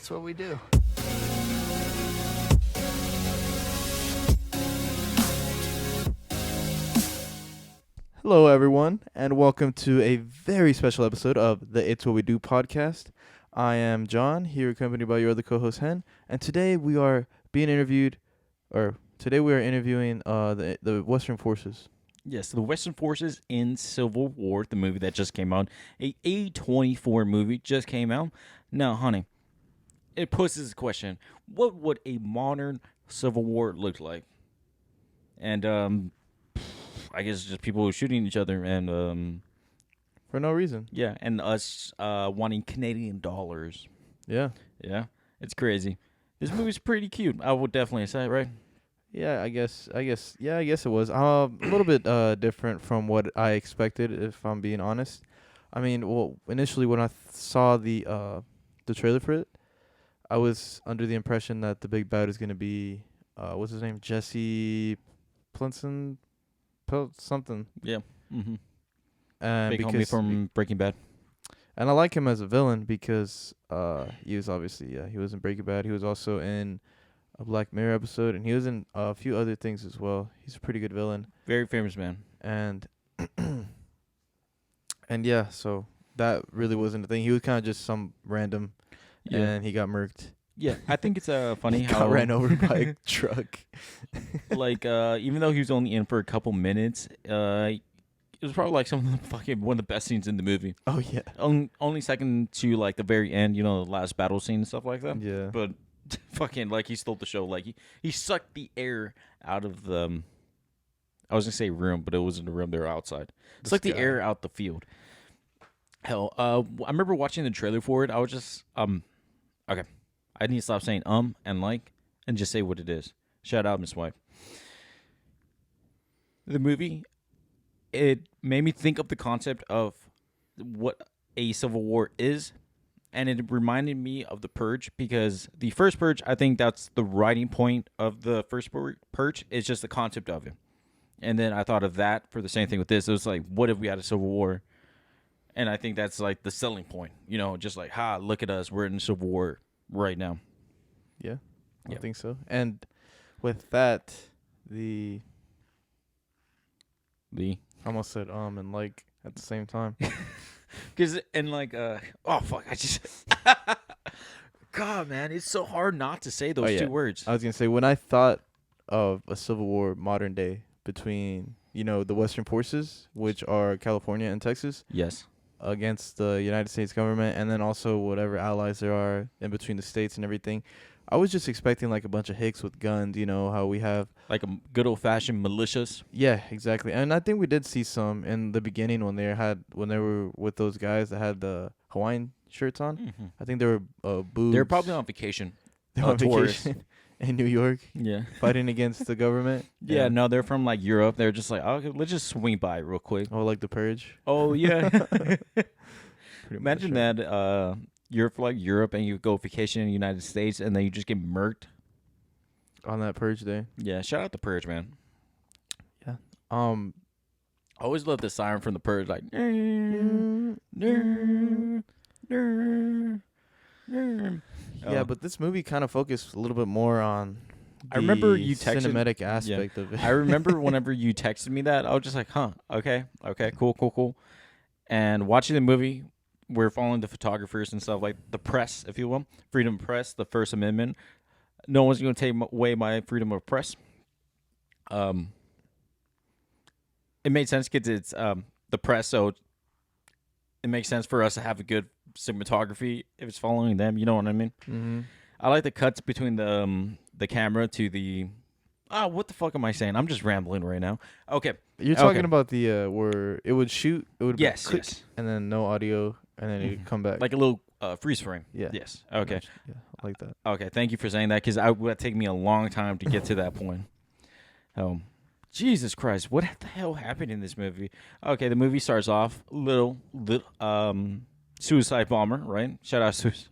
That's what we do. Hello, everyone, and welcome to a very special episode of the It's What We Do podcast. I am John, here accompanied by your other co-host, Hen, and today we are being interviewed, or today we are interviewing the Western Forces. Yes, the Western Forces in Civil War, the movie that just came out. A A24 movie just came out. Now, honey, it poses a question. What would a modern Civil War look like? And, I guess just people shooting each other and, For no reason. yeah, and us wanting Canadian dollars. Yeah. Yeah, it's crazy. This movie's pretty cute, I would definitely say, right? Yeah, I guess it was a little bit different from what I expected, if I'm being honest. I mean, well, initially when I saw the trailer for it, I was under the impression that the big bad is gonna be what's his name, Jesse Plinson, something, Yeah. Mm-hmm. and Big homie because from Breaking Bad. and I like him as a villain because he was obviously he was in Breaking Bad. He was also in a Black Mirror episode, and he was in a few other things as well. He's a pretty good villain. Very famous man. And and yeah, so that really wasn't a thing. He was kind of just some random, Yeah. and he got murked. Yeah, I think it's funny He how got ran over by a truck. like even though he was only in for a couple minutes, it was probably like some of the fucking one of the best scenes in the movie. Oh yeah, Only second to like the very end, the last battle scene and stuff like that. yeah. But fucking like he stole the show. Like he sucked the air out of the. I was gonna say room, but it wasn't a room. They were outside. The Sucked the sky. air out the field. Hell, I remember watching the trailer for it. I was just okay. I need to stop saying and like and just say what it is. Shout out, Miss White. The movie, it made me think of the concept of what a civil war is, and it reminded me of The Purge, because the first Purge, I think that's the writing point of the first Purge, is just the concept of it. And then I thought of that for the same thing with this. It was like, what if we had a civil war? And I think that's like the selling point, just like, look at us, we're in a civil war right now. Yeah, I Yeah. think so. And with that, I almost said and like at the same time. Because, and like, oh, fuck, I just, God, man, it's so hard not to say those yeah. two words. I was gonna say, when I thought of a civil war modern day between the Western Forces, which are California and Texas, Yes. against the United States government, and then also whatever allies there are in between the states and everything, I was just expecting like a bunch of hicks with guns. How we have. Like a good old-fashioned militias. Yeah, exactly. And I think we did see some in the beginning when they were with those guys that had the Hawaiian shirts on. Mm-hmm. I think they were boobs. They're probably on vacation. They were on tourists. vacation in New York Yeah. fighting against the government. Yeah, no, they're from like Europe. They're just like, okay, let's just swing by real quick. Oh, like the Purge. Oh, yeah. Pretty Imagine much, right? that you're from like Europe and you go vacation in the United States and then you just get murked. On that Purge day. Yeah, shout out the Purge, man. I I always love the siren from the Purge, like. Yeah, but this movie kind of focused a little bit more on I remember the you texted- cinematic aspect of it. I remember whenever you texted me that, I was just like, okay, cool. And watching the movie, we're following the photographers and stuff, like the press, if you will. Freedom of press, the First Amendment. No one's going to take away my freedom of press. It made sense because it's the press, so it makes sense for us to have a good cinematography if it's following them. You know what I mean? Mm-hmm. I like the cuts between the camera to the. What the fuck am I saying? I'm just rambling right now. Okay. You're talking Okay. about the where it would shoot, it would Yes, click, yes. and then no audio, and then Mhm. it'd come back. Like a little freeze frame. Yeah. Yes. Okay. Yeah, I like that. Okay. Thank you for saying that, because it would take me a long time to get to that point. Jesus Christ, what the hell happened in this movie? Okay, the movie starts off little suicide bomber, right? Shout out suicide.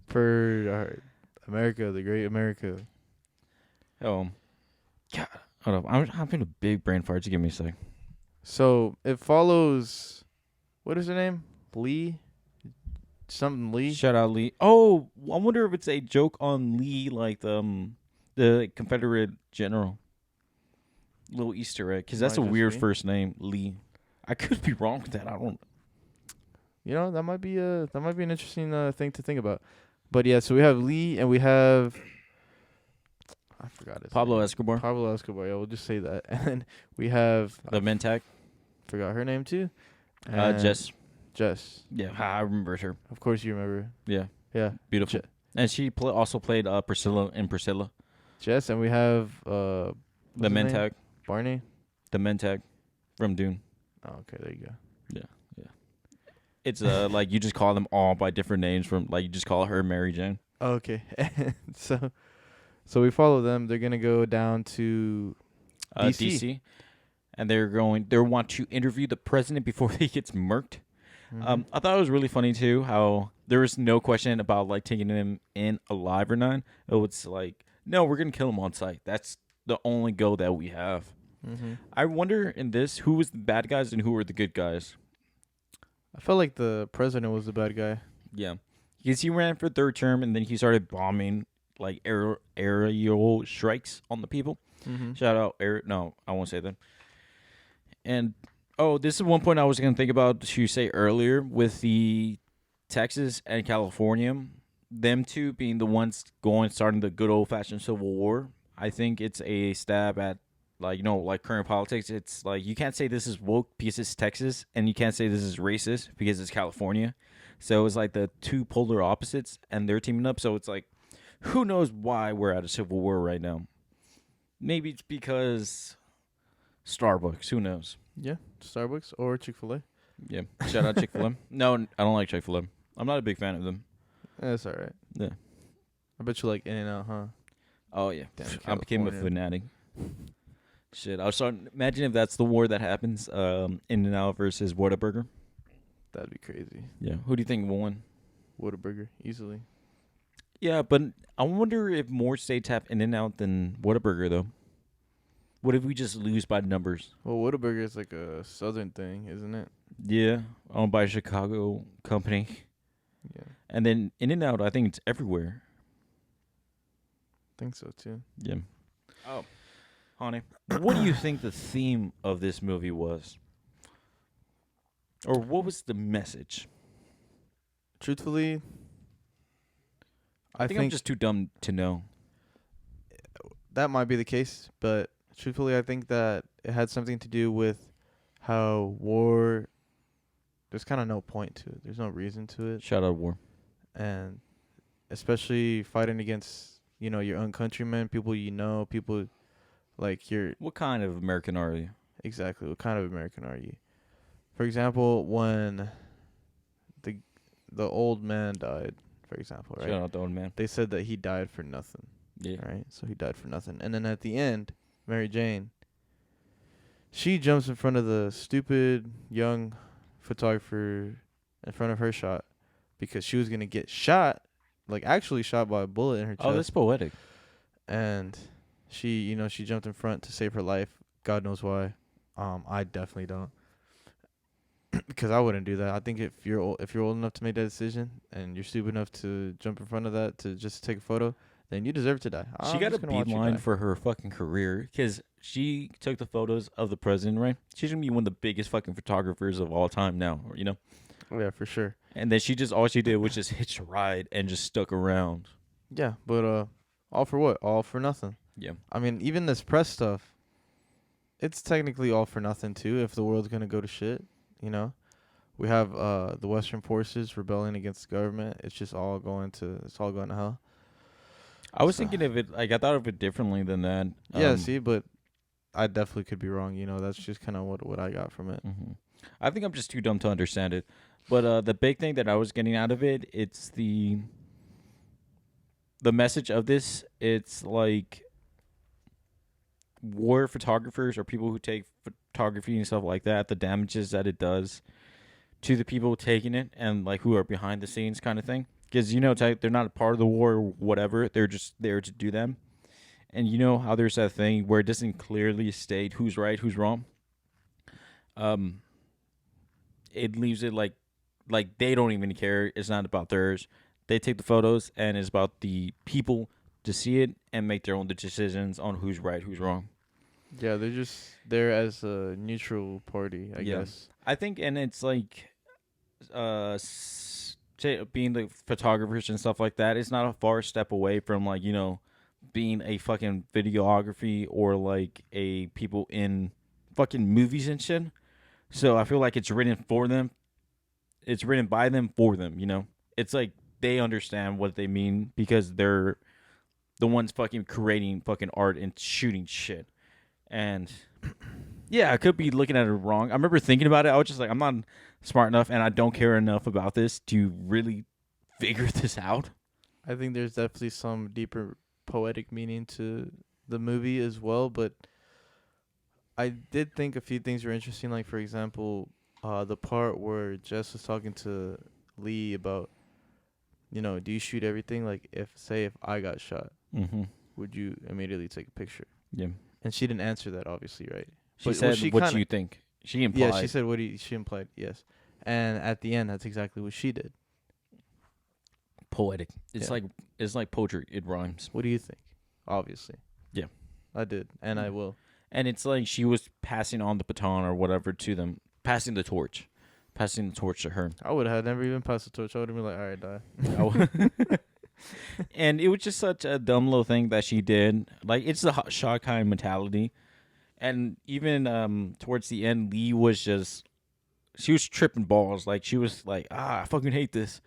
For America, the great America. God, hold up. I'm having a big brain fart. Just give me a sec. So it follows. What is her name? Lee. something Lee. Shout out Lee. Oh, I wonder if it's a joke on Lee, like the Confederate general. Little Easter egg, because that's Might a just weird be. first name, Lee. I could be wrong with that. I don't. You know, that might be an interesting thing to think about. But yeah, so we have Lee and we have I forgot his Pablo name. Escobar, Pablo Escobar. Yeah, we'll just say that. And then we have the Mentak, forgot her name too. And Jess. Jess. Yeah, I remember her. Of course you remember. Yeah, Yeah. beautiful. And she also played Priscilla in Priscilla. Jess, and we have The what's his name? Mentak, Barney. the Mentak from Dune. Oh, okay, there you go. It's like you just call them all by different names from like you just call her Mary Jane. Oh, okay. so we follow them. They're gonna go down to DC. DC, and they want to interview the president before he gets murked. Mhm. I thought it was really funny too how there was no question about like taking him in alive or not. It was like, no, we're gonna kill him on sight. That's the only go that we have. Mhm. I wonder in this who was the bad guys and who were the good guys. I felt like the president was the bad guy. Yeah, because he ran for third term and then he started bombing like aerial strikes on the people. Mm-hmm. Shout out no, I won't say that. And oh, this is one point I was gonna think about to say earlier with the Texas and California, them two being the ones starting the good old fashioned Civil War. I think it's a stab at like current politics. It's like you can't say this is woke because it's Texas, and you can't say this is racist because it's California. So it's like the two polar opposites, and they're teaming up. So it's like, who knows why we're at a civil war right now? Maybe it's because Starbucks. Who knows? Yeah, Starbucks or Chick-fil-A. Yeah. Shout out Chick-fil-A. No, I don't like Chick-fil-A. I'm not a big fan of them. That's all right. Yeah. I bet you like In-N-Out, huh? Oh yeah. Damn, I became a California. fanatic. Shit, I was starting. Imagine if that's the war that happens. In-N-Out versus Whataburger. That'd be crazy. Yeah. Who do you think will win? Whataburger, easily. Yeah, but I wonder if more states have In-N-Out than Whataburger though. What if we just lose by numbers? Well, Whataburger is like a southern thing, isn't it? Yeah, owned by a Chicago company. Yeah, And then In-N-Out, I think it's everywhere. think so too. Yeah. Oh, honey, what do you think the theme of this movie was? Or what was the message? Truthfully, I think I'm just too dumb to know. that might be the case, but truthfully, I think that it had something to do with how war. There's kind of no point to it. There's no reason to it, Shout out war. and especially fighting against your own countrymen, people people like your What kind of American are you? exactly what kind of American are you? For example, when the old man died, for example, right? Shout out the old man. They said that he died for nothing. Yeah. Right? So he died for nothing. And then at the end, Mary Jane, she jumps in front of the stupid young photographer in front of her shot because she was going to get shot, like actually shot by a bullet in her chest. Oh, that's poetic. And she, she jumped in front to save her life. God knows why. I definitely don't. Because I wouldn't do that. I think if you're old enough to make that decision and you're stupid enough to jump in front of that to just take a photo, then you deserve to die. She got a beeline for her fucking career because she took the photos of the president, right? She's going to be one of the biggest fucking photographers of all time now, Oh, yeah, for sure. And then all she did was just hitch a ride and just stuck around. Yeah, but all for what? All for nothing. Yeah. I mean, even this press stuff, it's technically all for nothing too if the world's going to go to shit, We have the Western forces rebelling against the government. It's all going to hell. I was So- thinking of it, I thought of it differently than that. Yeah, see, but I definitely could be wrong. That's just kind of what I got from it. Mm-hmm. I think I'm just too dumb to understand it. But the big thing that I was getting out of it, it's the message of this. It's like war photographers or people who take photography and stuff like that, the damages that it does to the people taking it and like who are behind the scenes kind of thing. Because, they're not a part of the war or whatever. They're just there to do them. And you know how there's that thing where it doesn't clearly state who's right, who's wrong? It leaves it like like they don't even care. It's not about theirs. They take the photos, and it's about the people to see it and make their own decisions on who's right, who's wrong. Yeah, they're just there as a neutral party, I Yeah. guess. I think, and it's like, being the photographers and stuff like that. It's not a far step away from like being a fucking videography or like a people in fucking movies and shit. So I feel like it's written for them. It's written by them for them. It's like they understand what they mean because they're the ones fucking creating fucking art and shooting shit. And yeah, I could be looking at it wrong. I remember thinking about it. I was just like, I'm not smart enough and I don't care enough about this to really figure this out. I think there's definitely some deeper poetic meaning to the movie as well, but I did think a few things were interesting. Like, for example, the part where Jess was talking to Lee about, do you shoot everything? Like, if I got shot, Mm-hmm. would you immediately take a picture? Yeah. And she didn't answer that, obviously, right? She But- said, well, she "What do kinda- you think?" She implied. Yeah, she said she implied, yes. And at the end, that's exactly what she did. Poetic. Yeah. It's like poetry. It rhymes, What do you think? Obviously. Yeah. I did, and I will. and it's like she was passing on the baton or whatever to them, passing the torch to her. I would have never even passed the torch. I would have been like, all right, die. Oh. And it was just such a dumb little thing that she did. Like, it's the shot kind of mentality. And even towards the end, Lee was she was tripping balls. Like, she was like, I fucking hate this.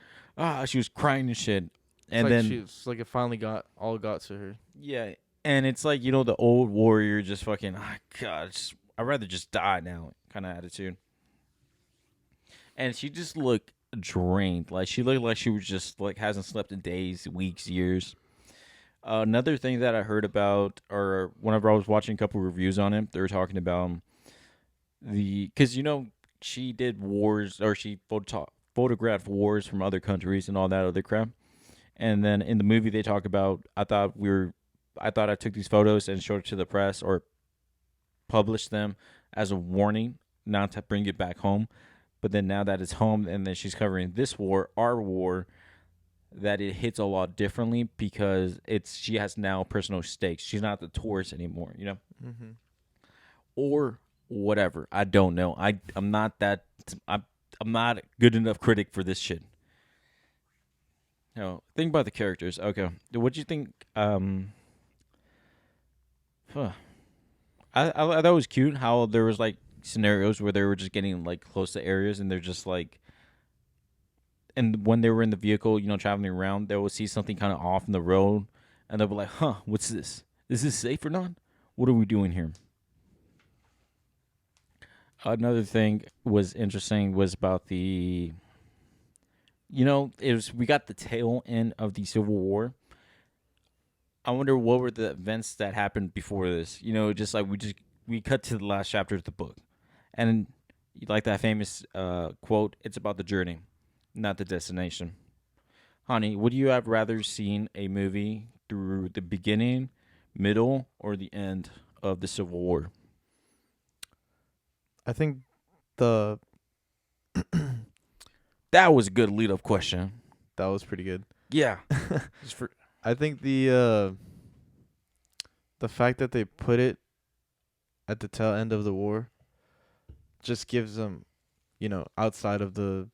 She was crying and shit. And It's like it finally got to her. yeah. And it's like, the old warrior just fucking, God, I'd rather just die now kind of attitude. And she just looked drained. Like, she looked like she was just like hasn't slept in days, weeks, years. Another thing that I heard about, or whenever I was watching a couple reviews on it, they were talking about because she did wars, or she photographed wars from other countries and all that other crap. And then in the movie they talk about, I thought I took these photos and showed it to the press or published them as a warning not to bring it back home. But then now that it's home and then she's covering this war, our war, that it hits a lot differently because she has now personal stakes. She's not the tourist anymore, Mm-hmm. or whatever. I don't know. I'm not a good enough critic for this shit. Think about the characters. Okay, what do you think? I thought it was cute how there was like scenarios where they were just getting like close to areas and they're just like, and when they were in the vehicle, traveling around, they would see something kind of off in the road and they'll be like, what's this? Is this safe or not? What are we doing here? Another thing was interesting was about we got the tail end of the Civil War. I wonder what were the events that happened before this. Just like we cut to the last chapter of the book, and like that famous quote, "It's about the journey, not the destination." Honey, would you have rather seen a movie through the beginning, middle, or the end of the Civil War? I think that was a good lead-up question. that was pretty good. Yeah. I think the fact that they put it at the tail end of the war just gives them, outside of the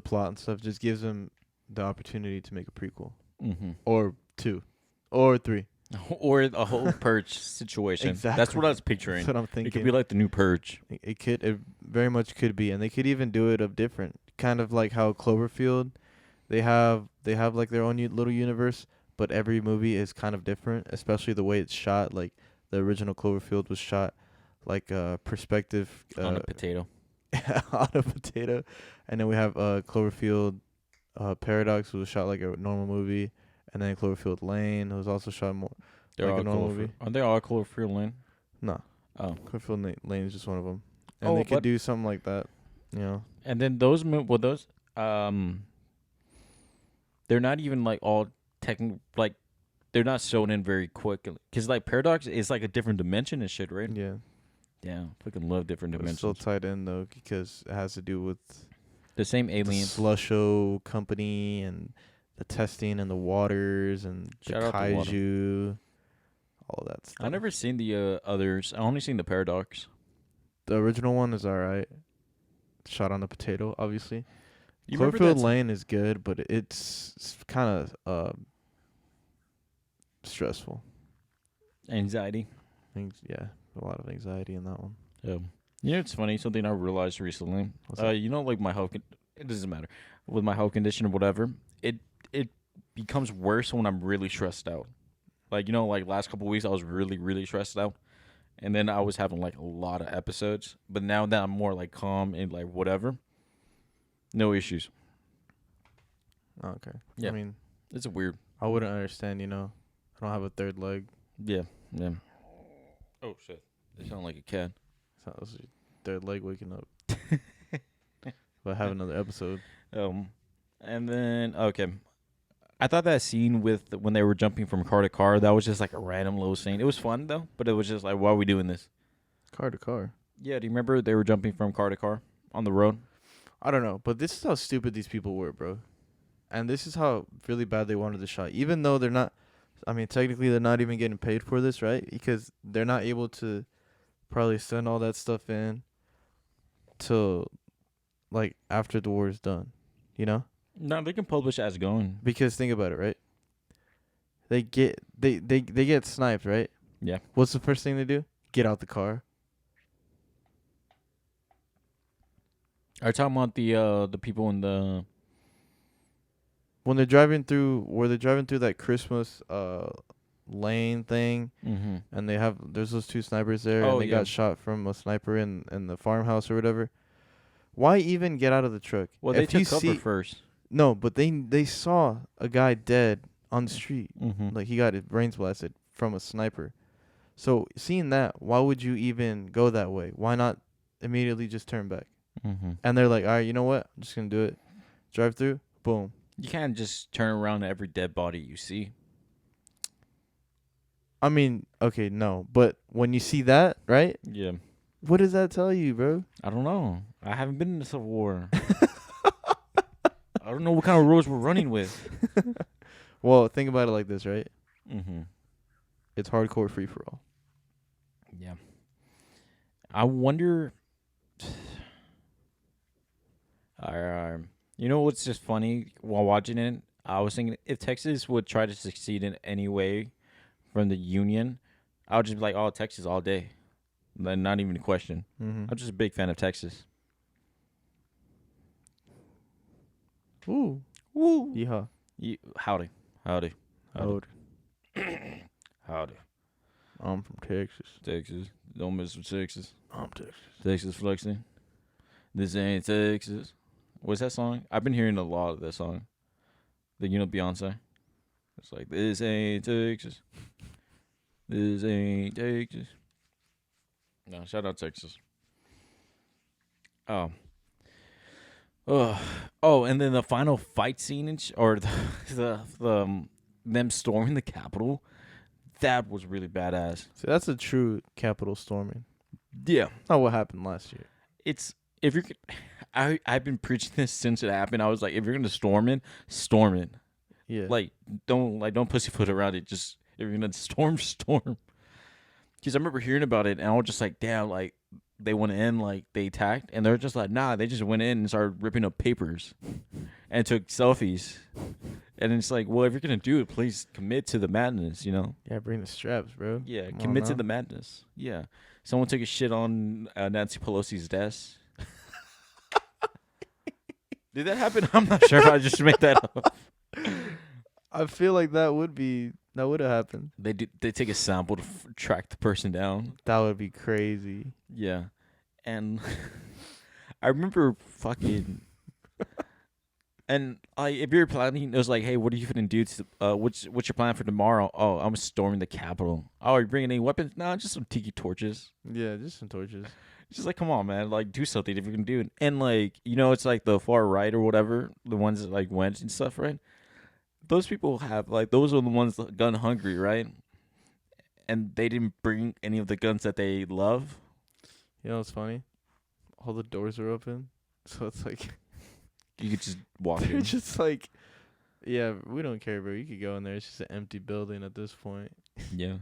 plot and stuff, just gives them the opportunity to make a prequel Mm-hmm. or 2 or 3. Or a whole Purge situation. Exactly. That's what I was picturing. That's what I'm thinking. It could be like the new Purge. It very much could be, and they could even do it of different, kind of like how Cloverfield, they have like their own little universe, but every movie is kind of different, especially the way it's shot. Like the original Cloverfield was shot like perspective On a potato. on a potato, and then we have Cloverfield Paradox was shot like a normal movie, and then Cloverfield Lane was also shot more They're like all a normal Cloverfield. movie. Are they all Cloverfield Lane? No, Oh. Cloverfield Lane is just one of them, and Oh, they could but- do something like that, And then those they're not even like all like they're not sewn in very quick because like Paradox is like a different dimension and shit, right? Yeah. Yeah, fucking love different But it's dimensions. still tied in though because it has to do with The same the aliens. Slusho company and the testing and the waters and Shout the out to water. kaiju, all that stuff. I never seen the others. I only seen the Paradox. The original one is alright. Shot on the potato, obviously. You remember Cloverfield that? Lane is good, but it's kind of stressful. Anxiety. Things, yeah, a lot of anxiety in that one. You know, it's funny. Something I realized recently. What's that? You know, like my health. It doesn't matter with my health condition or whatever. It becomes worse when I'm really stressed out. Like, you know, like last couple weeks I was really stressed out, and then I was having like a lot of episodes. But now that I'm more like calm and like whatever, no issues. Oh, okay. Yeah. I mean, It's weird. I wouldn't understand. I don't have a third leg. Yeah. Oh shit! They sound like a cat. So that was your third leg waking up. But have another episode. And then okay, I thought that scene with when they were jumping from car to car, that was just like a random little scene. It was fun though, but it was just like, why are we doing this? Car to car. Yeah, do you remember they were jumping from car to car on the road? I don't know, but this is how stupid these people were, bro. And this is how really bad they wanted the shot. Even though they're not, I mean, technically they're not even getting paid for this, right? Because they're not able to probably send all that stuff in till like after the war is done, you know? No, they can publish as going. Because think about it, right? They get sniped, right? Yeah. What's the first thing they do? Get out the car. Are you talking about the people in the? When they're driving through, that Christmas lane thing, Mm-hmm. and there's those two snipers there, Oh, and they yeah. got shot from a sniper in the farmhouse or whatever. Why even get out of the truck? Well, they If you took cover see, first. no, but they saw a guy dead on the street, Mm-hmm. like he got his brains blasted from a sniper. So seeing that, why would you even go that way? Why not immediately just turn back? Mm-hmm. And they're like, all right, you know what? I'm just gonna do it. Drive through, boom. You can't just turn around to every dead body you see. I mean, okay, no, but when you see that, right? Yeah. What does that tell you, bro? I don't know. I haven't been in the Civil War. I don't know what kind of roads we're running with. Well, think about it like this, right? Mm-hmm. It's hardcore free for all. Yeah. I wonder. You know what's just funny while watching it? I was thinking if Texas would try to succeed in any way from the Union, I would just be like, "Oh, Texas all day." Then not even a question. Mm-hmm. I'm just a big fan of Texas. Ooh, Woo! yeehaw. Howdy. Howdy. Howdy. I'm from Texas. Texas. Don't mess with Texas. I'm Texas. Texas flexing. This ain't Texas. What's that song? I've been hearing a lot of that song. Beyonce. It's like, this ain't Texas. This ain't Texas. No, shout out Texas. Oh. Oh, and then the final fight scene or them storming the Capitol, that was really badass. See, that's a true Capitol storming. Yeah. Not what happened last year. It's if you're I've been preaching this since it happened. I was like, if you're gonna storm it, storm it. Yeah. Don't pussyfoot around it. Just if you're gonna storm. Because I remember hearing about it and I was just like, damn, like they went in, like they attacked, and they're just like, nah, they just went in and started ripping up papers and took selfies. And it's like, well, if you're gonna do it, please commit to the madness, you know? Yeah, bring the straps, bro. Yeah, Come on commit to now. the madness. Yeah. Someone took a shit on Nancy Pelosi's desk. Did that happen? I'm not sure if I just made that up. I feel like that would have happened. They take a sample to track the person down. That would be crazy. Yeah. And I remember fucking and if you're planning, it was like, hey, what are you gonna do what's your plan for tomorrow? Oh, I'm storming the Capitol. Oh, are you bringing any weapons? No, just some tiki torches. Yeah, just some torches. It's just like, come on, man, like do something if you're gonna do it. And like, you know, it's like the far right or whatever, the ones that like went and stuff, right? Those people have like those are the ones that gun hungry, right? And they didn't bring any of the guns that they love. You know what's funny? All the doors are open, so it's like You could just walk They're in. just like, yeah, we don't care, bro. You could go in there. It's just an empty building at this point. Yeah.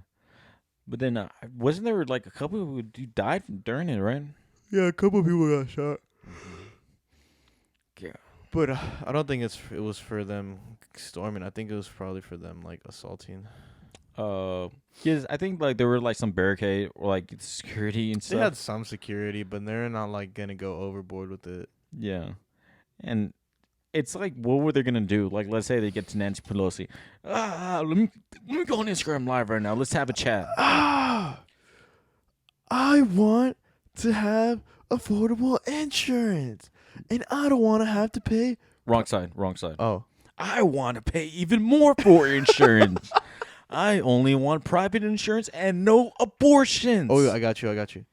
But then, wasn't there like a couple who died during it, right? Yeah, a couple of people got shot. Yeah. But I don't think it was for them storming. I think it was probably for them like assaulting. Because I think like there were like some barricade or like security and They stuff. had some security, but they're not like gonna go overboard with it. Yeah. And it's like, what were they gonna do? Like, let's say they get to Nancy Pelosi. Let me go on Instagram Live right now. Let's have a chat. Ah, I want to have affordable insurance, and I don't want to have to pay. Wrong side. Oh, I want to pay even more for insurance. I only want private insurance and no abortions. oh, I got you.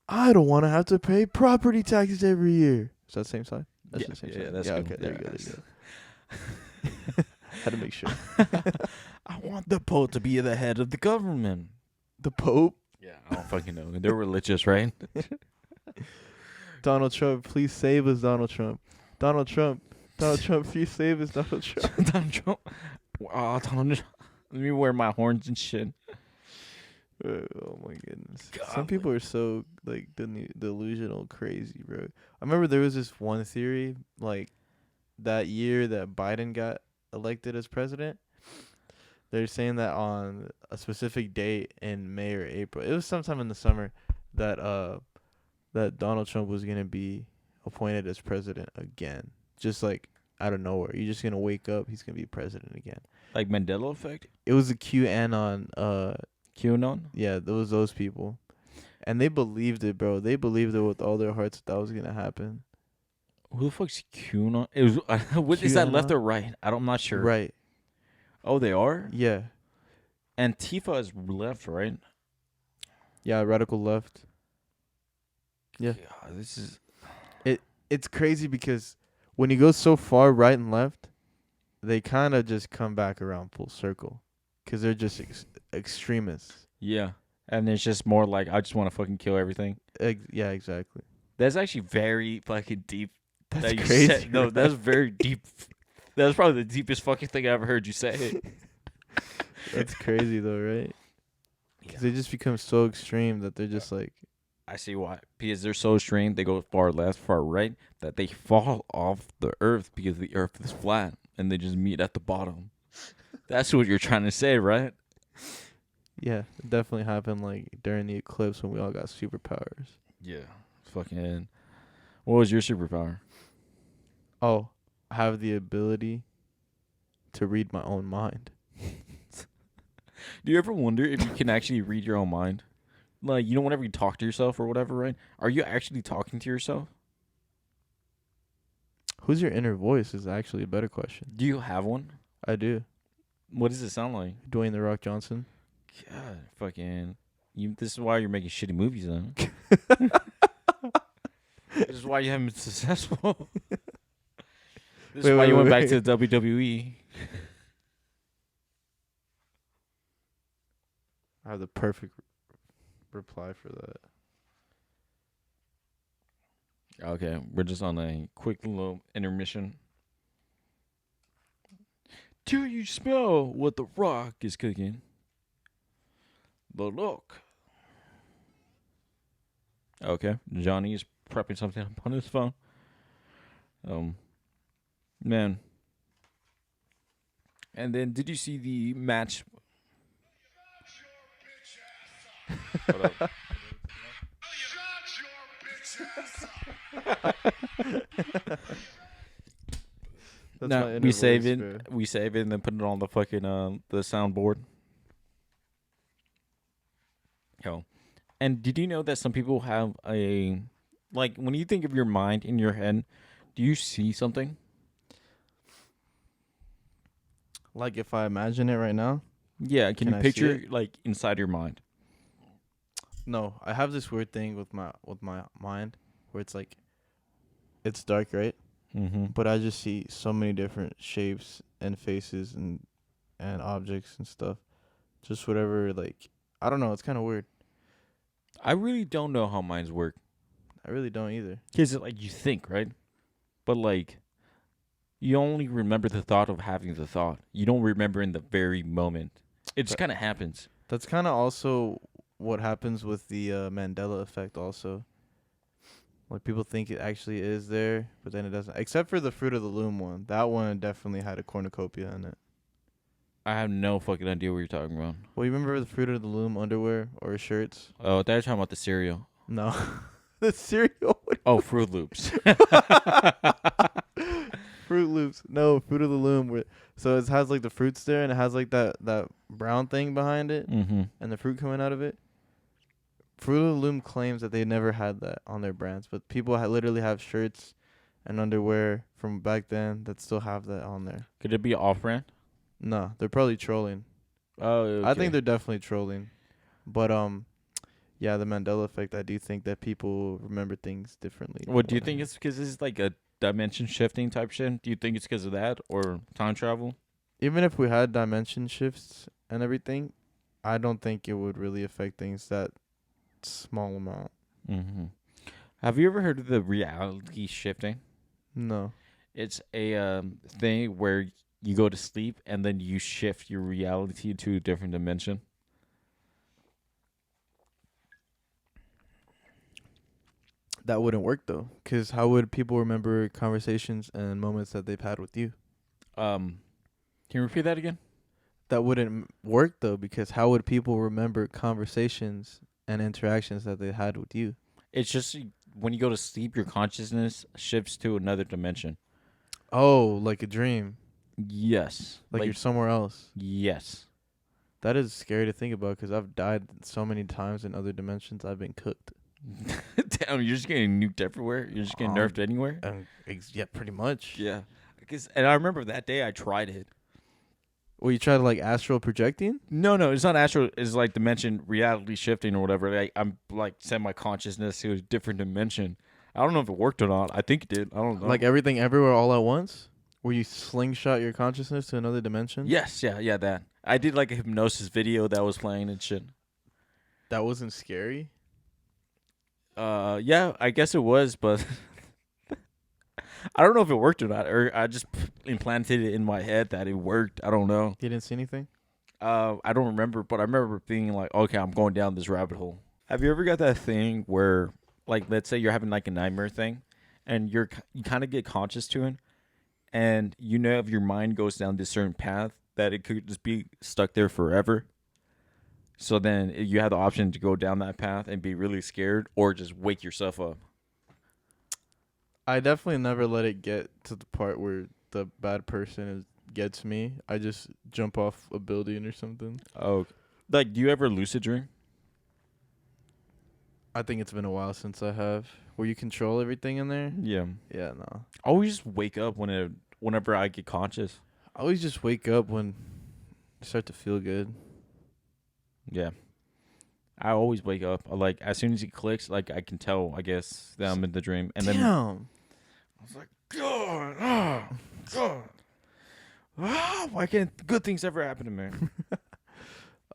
I don't want to have to pay property taxes every year. Is that the same side? That's Yeah, the same yeah, side. that's yeah. good. Okay, there Yeah, you go. Had to make sure. I want the Pope to be the head of the government. The Pope, Yeah, I don't fucking know. They're religious, right? Donald Trump, please save us, Donald Trump. Donald Trump, please save us, Donald Trump. Donald Trump. Oh, Donald Trump. Let me wear my horns and shit. Oh my goodness. God, Some people are so like delusional crazy, bro. I remember there was this one theory like that year that Biden got elected as president. They're saying that on a specific date in May or April. It was sometime in the summer that that Donald Trump was going to be appointed as president again. Just like out of nowhere. You're just going to wake up, he's going to be president again. Like Mandela effect? It was a QAnon QAnon? yeah, there was those people. And they believed it, bro. They believed it with all their hearts that was going to happen. Who the fuck's QAnon? It was, what, is that left QAnon? or right? I'm not sure. Right. Oh, they are? Yeah. Antifa is left, right? Yeah, radical left. Yeah. God, this is... It's crazy because when you go so far right and left, they kind of just come back around full circle because they're just extremists. Yeah. And it's just more like, I just want to fucking kill everything. Yeah, exactly. That's actually very fucking deep. That's that you crazy. said. No, that's very deep. That's probably the deepest fucking thing I ever heard you say. That's crazy though, right? Because they just become so extreme that they're just like, I see why. Because they're so extreme, they go far left, far right, that they fall off the earth because the earth is flat and they just meet at the bottom. That's what you're trying to say, right? yeah, it definitely happened like during the eclipse when we all got superpowers. Yeah. Fucking. What was your superpower? Oh, I have the ability to read my own mind. Do you ever wonder if you can actually read your own mind? Like, you know, whenever you talk to yourself or whatever, right? Are you actually talking to yourself? Who's your inner voice is actually a better question. Do you have one? I do. What does it sound like? Dwayne the Rock Johnson. God, fucking. This is why you're making shitty movies, then. This is why you haven't been successful. This is why you went back to the WWE. I have the perfect reply for that. Okay, we're just on a quick little intermission. Do you smell what the Rock is cooking? But look. Okay, Johnny is prepping something up on his phone. Man. And then, did you see the match? Hold up. That's No, my inner we voice, save it. bro. We save it and then put it on the fucking the soundboard. Yo, and did you know that some people have a like when you think of your mind in your head, do you see something? Like if I imagine it right now. Yeah, can Can you I see picture it? like inside your mind? No, I have this weird thing with my mind where it's like, it's dark, right? Mm-hmm. But I just see so many different shapes and faces and objects and stuff. Just whatever, like, I don't know. It's kind of weird. I really don't know how minds work. I really don't either. Cause like you think, right? but like you only remember the thought of having the thought. You don't remember in the very moment. It just But kind of happens. that's kind of also what happens with the Mandela effect. Also, like people think it actually is there, but then it doesn't. Except for the Fruit of the Loom one. That one definitely had a cornucopia in it. I have no fucking idea what you're talking about. Well, you remember the Fruit of the Loom underwear or shirts? Oh, they're talking about the cereal. No, the cereal. Oh, Fruit Loops. Fruit Loops. No, Fruit of the Loom. So it has like the fruits there, and it has like that brown thing behind it, Mm-hmm. and the fruit coming out of it. Fruit of the Loom claims that they never had that on their brands, but people literally have shirts and underwear from back then that still have that on there. Could it be off-brand? No, they're probably trolling. Oh, okay. I think they're definitely trolling, but yeah, the Mandela effect. I do think that people remember things differently. What do you think it's because this is like a dimension shifting type shit? Do you think it's because of that or time travel? Even if we had dimension shifts and everything, I don't think it would really affect things that small amount. Mm-hmm. Have you ever heard of the reality shifting? No. It's a thing where you go to sleep and then you shift your reality to a different dimension. That wouldn't work though, because how would people remember conversations and moments that they've had with you? Can you repeat that again? That wouldn't work though, because how would people remember conversations and interactions that they had with you? It's just when you go to sleep, your consciousness shifts to another dimension. Oh, like a dream, Yes. like you're somewhere else. yes. That is scary to think about, because I've died so many times in other dimensions. I've been cooked. Damn, you're just getting nuked everywhere. You're just getting nerfed anywhere. Yeah, pretty much. Yeah. And I remember that day I tried it. Well, you try to like astral projecting? No, it's not astral. It's like dimension reality shifting or whatever. Like I'm like sent my consciousness to a different dimension. I don't know if it worked or not. I think it did. I don't know. Like everything everywhere all at once? Where you slingshot your consciousness to another dimension? yes, yeah, that. I did like a hypnosis video that was playing and shit. That wasn't scary? Yeah, I guess it was, but I don't know if it worked or not. Or I just implanted it in my head that it worked. I don't know. You didn't see anything? I don't remember, but I remember being like, okay, I'm going down this rabbit hole. Have you ever got that thing where, like, let's say you're having like a nightmare thing, and you kind of get conscious to it, and you know if your mind goes down this certain path that it could just be stuck there forever. So then you have the option to go down that path and be really scared, or just wake yourself up. I definitely never let it get to the part where the bad person gets me. I just jump off a building or something. Oh, like do you ever lucid dream? I think it's been a while since I have. Where you control everything in there? Yeah. Yeah, no. I always just wake up whenever I get conscious. I always just wake up when I start to feel good. Yeah. I always wake up. Like as soon as it clicks, like I can tell, I guess, that I'm in the dream. And then Damn. I was like, God. Why can't good things ever happen to me?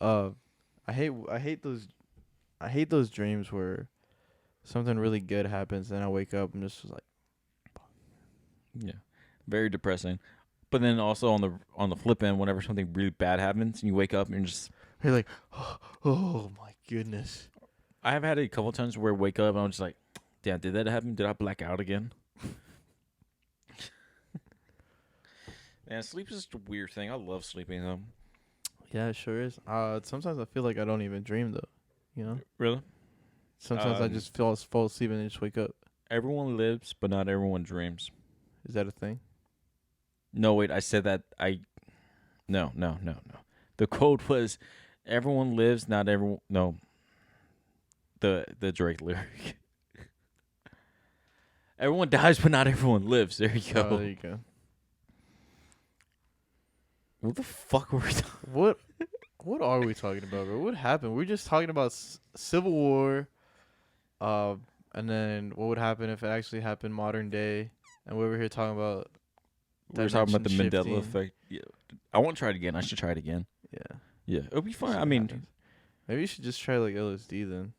I hate those dreams where something really good happens and I wake up and just like, Yeah. Very depressing. But then also on the flip end, whenever something really bad happens and you wake up and you're just you're like, oh my goodness. I have had it a couple times where I wake up and I'm just like, damn, did that happen? Did I black out again? Man, sleep is just a weird thing. I love sleeping though. Yeah, it sure is. Sometimes I feel like I don't even dream though. You know? Really? Sometimes I just fall asleep and then just wake up. Everyone lives, but not everyone dreams. Is that a thing? No, wait, I said that No. The quote was everyone lives, not everyone no. The Drake lyric. Everyone dies, but not everyone lives. There you go. Oh, there you go. What the fuck were we talking? What are we talking about, bro? What happened? We're just talking about Civil War, and then what would happen if it actually happened modern day, and we were here talking about. We were talking about the dimension Mandela shifting. effect. Yeah, I want to try it again. I should try it again. Yeah. Yeah, it'll be fun. See I what mean, happens. Maybe you should just try like LSD then.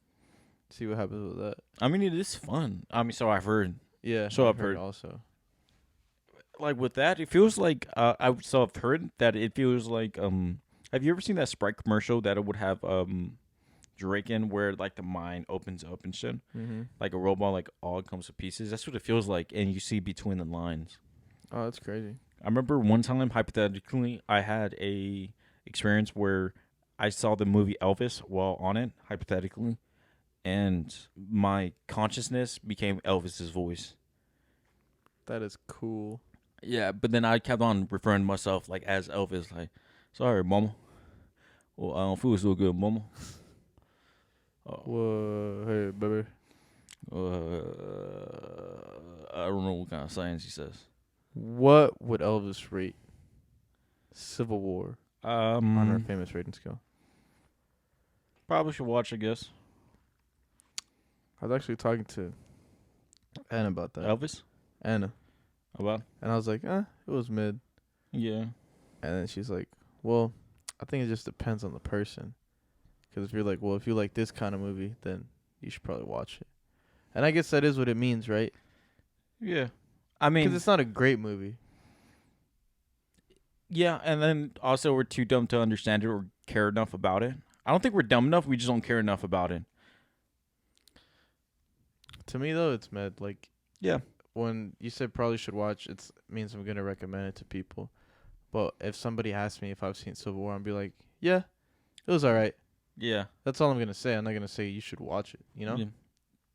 See what happens with that. it is fun. I mean, so I've heard. Yeah. So I've heard heard. also. like with that, it feels like I've heard that it feels like Have you ever seen that Sprite commercial that it would have Drake in where like the mine opens up and shit, Mm-hmm. like a robot like all comes to pieces. That's what it feels like, and you see between the lines. Oh, that's crazy. I remember one time, hypothetically, I had a experience where I saw the movie Elvis while on it, hypothetically, and my consciousness became Elvis's voice. That is cool. Yeah, but then I kept on referring to myself like as Elvis, like, "Sorry, mama. Well, I don't feel so good, mama." Whoa, hey, baby. I don't know what kind of science he says. What would Elvis rate Civil War on our famous rating scale? Probably should watch, I guess. I was actually talking to Anna about that. Elvis? Anna. About? And I was like, it was mid. Yeah. And then she's like, well, I think it just depends on the person. Because if you're like, well, if you like this kind of movie, then you should probably watch it. And I guess that is what it means, right? Yeah. I mean, Because it's not a great movie. yeah, and then also we're too dumb to understand it or care enough about it. I don't think we're dumb enough. We just don't care enough about it. To me, though, it's mid. Like, Yeah. when you said probably should watch, it means I'm going to recommend it to people. But if somebody asks me if I've seen Civil War, I'll be like, yeah, it was all right. Yeah. That's all I'm going to say. I'm not going to say you should watch it, you know? Yeah.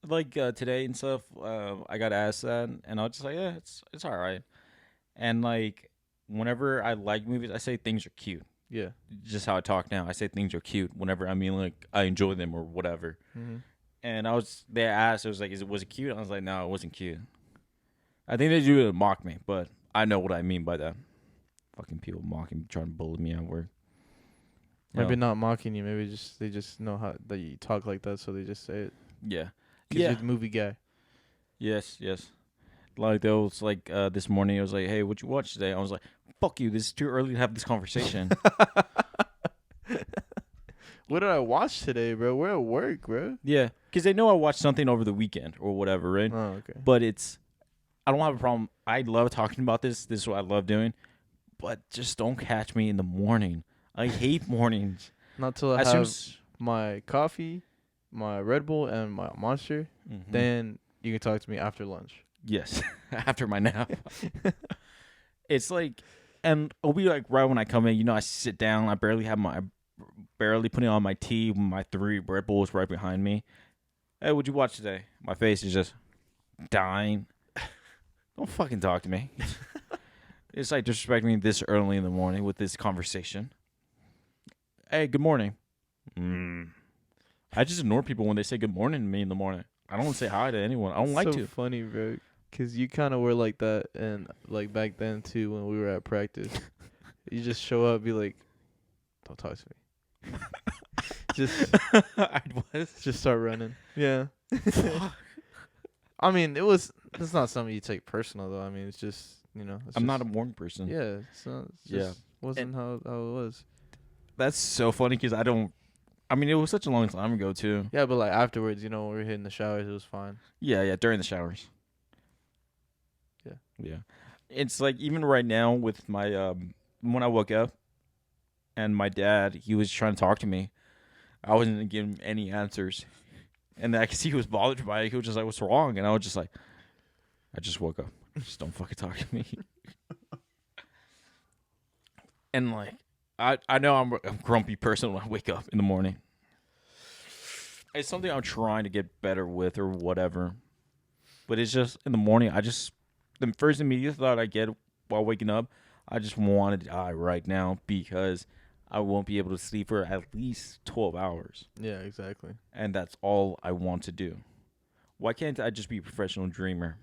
Like today and stuff, I got asked that, and I was just like, yeah, it's all right. And like, whenever I like movies, I say things are cute. Yeah. Just how I talk now, I say things are cute whenever I mean like I enjoy them or whatever. Mm-hmm. And they asked, it was like, was it cute? I was like, no, it wasn't cute. I think they do it to mock me, but I know what I mean by that. Fucking people mocking me, trying to bully me at work. You Maybe know? not mocking you. Maybe they just know how that you talk like that, so they just say it. Yeah. Because Yeah. you're the movie guy. Yes. Like there was like this morning, it was like, hey, what you watch today? I was like, fuck you. This is too early to have this conversation. What did I watch today, bro? We're at work, bro. Yeah, because they know I watched something over the weekend or whatever, right? Oh, okay. But I don't have a problem. I love talking about this. This is what I love doing. But just don't catch me in the morning. I hate mornings. Not till I As soon have as- my coffee, my Red Bull, and my Monster. Mhm. Then you can talk to me after lunch. Yes, after my nap. It's like, and it'll be like right when I come in, you know, I sit down, I barely putting on my tea, my 3 Red Bulls right behind me. Hey, what'd you watch today? My face is just dying. Don't fucking talk to me. It's like disrespecting me this early in the morning with this conversation. Hey, good morning. I just ignore people when they say good morning to me in the morning. I don't say hi to anyone. I don't like so to. funny, bro. Because you kind of were like that, and like back then too, when we were at practice. You just show up, be like, "Don't talk to me." I was. Just start running. Yeah. I mean, it's not something you take personal though. I mean, it's just, you know. I'm not a morning person. Yeah. It's Yeah. just wasn't how it was. That's so funny because I mean, it was such a long time ago too. Yeah, but like afterwards, you know, when we were hitting the showers, it was fine. Yeah, during the showers. Yeah. Yeah. It's like even right now with my when I woke up and my dad, he was trying to talk to me. I wasn't giving him any answers. And I could see he was bothered by it. He was just like, "What's wrong?" And I was just like, "I just woke up. Just don't fucking talk to me." And like, I know I'm a grumpy person when I wake up in the morning. It's something I'm trying to get better with or whatever. But it's just in the morning, the first immediate thought I get while waking up, I just want to die right now because I won't be able to sleep for at least 12 hours. Yeah, exactly. And that's all I want to do. Why can't I just be a professional dreamer?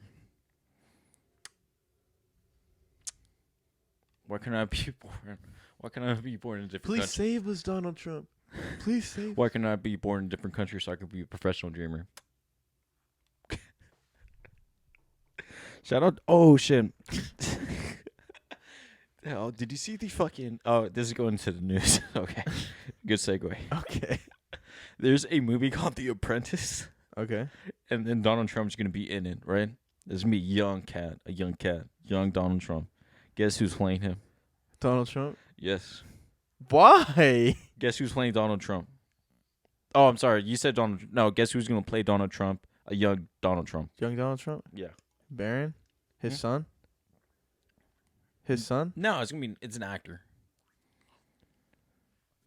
Why can't I be born? Why can't I be born in a different Please country? save us, Donald Trump. Please save. Why can't I be born in a different country so I could be a professional dreamer? Shout out. Oh, shit. Hell, did you see the fucking... Oh, this is going to the news. Okay. Good segue. Okay. There's a movie called The Apprentice. Okay. And then Donald Trump's going to be in it, right? There's gonna be a young cat, young Donald Trump. Guess who's playing him? Donald Trump. Yes. Why? Guess who's playing Donald Trump? Oh, I'm sorry. You said Donald. No, guess who's gonna play Donald Trump? A young Donald Trump. Young Donald Trump. Yeah. Barron. His Hmm? son. His son. No, it's an actor.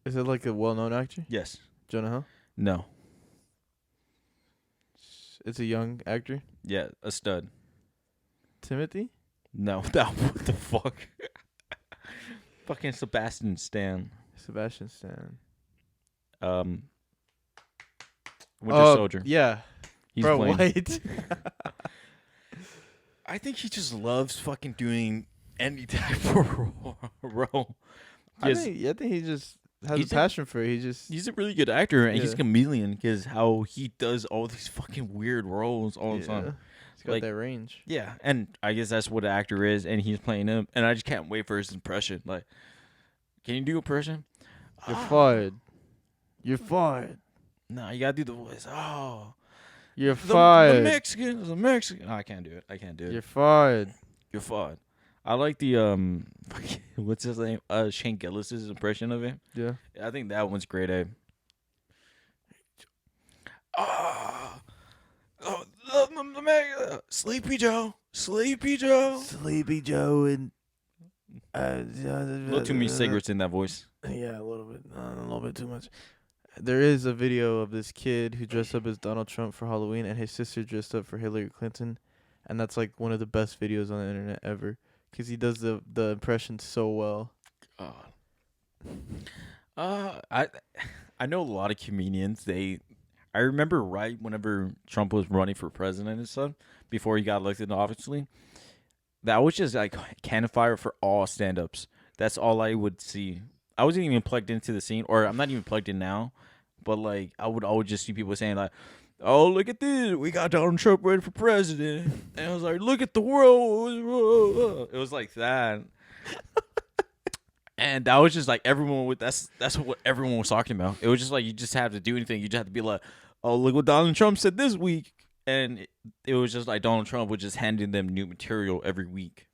Is it like a well-known actor? Yes. Jonah Hill. No. It's a young actor. Yeah, a stud. Timothy. No, that what the fuck? Fucking Sebastian Stan. Sebastian Stan. Winter Soldier. Yeah. He's Bro, playing. what? I think he just loves fucking doing any type of role. I think he just has He's a passion for it. He's a really good actor, and he's a Yeah. chameleon because how he does all these fucking weird roles all the time. He's got Like- that range. Yeah, and I guess that's what an actor is, and he's playing him, and I just can't wait for his impression. Like, can you do a impression? You're fired. You're fired. No, you gotta do the voice. Oh, You're the fired. Mexican, the Mexican. Oh, I can't do it. I can't do it. You're fired. You're fired. I like the what's his name? Shane Gillis's impression of him. Yeah. I think that one's great. Sleepy Joe, Sleepy Joe. Sleepy Joe and A little too many cigarettes in that voice. Yeah, a little bit too much. There is a video of this kid who dressed up as Donald Trump for Halloween, and his sister dressed up for Hillary Clinton, and that's like one of the best videos on the internet ever, because he does the impression so well. I know a lot of comedians. I remember right whenever Trump was running for president and stuff before he got elected, obviously. That was just like cannon fire for all stand-ups. That's all I would see. I wasn't even plugged into the scene, or I'm not even plugged in now, but like I would always just see people saying like, "Oh, look at this! We got Donald Trump running for president," and I was like, "Look at the world!" It was like that, and that was just like everyone would. That's what everyone was talking about. It was just like you just have to do anything. You just have to be like, "Oh, look what Donald Trump said this week," and it was just like Donald Trump was just handing them new material every week.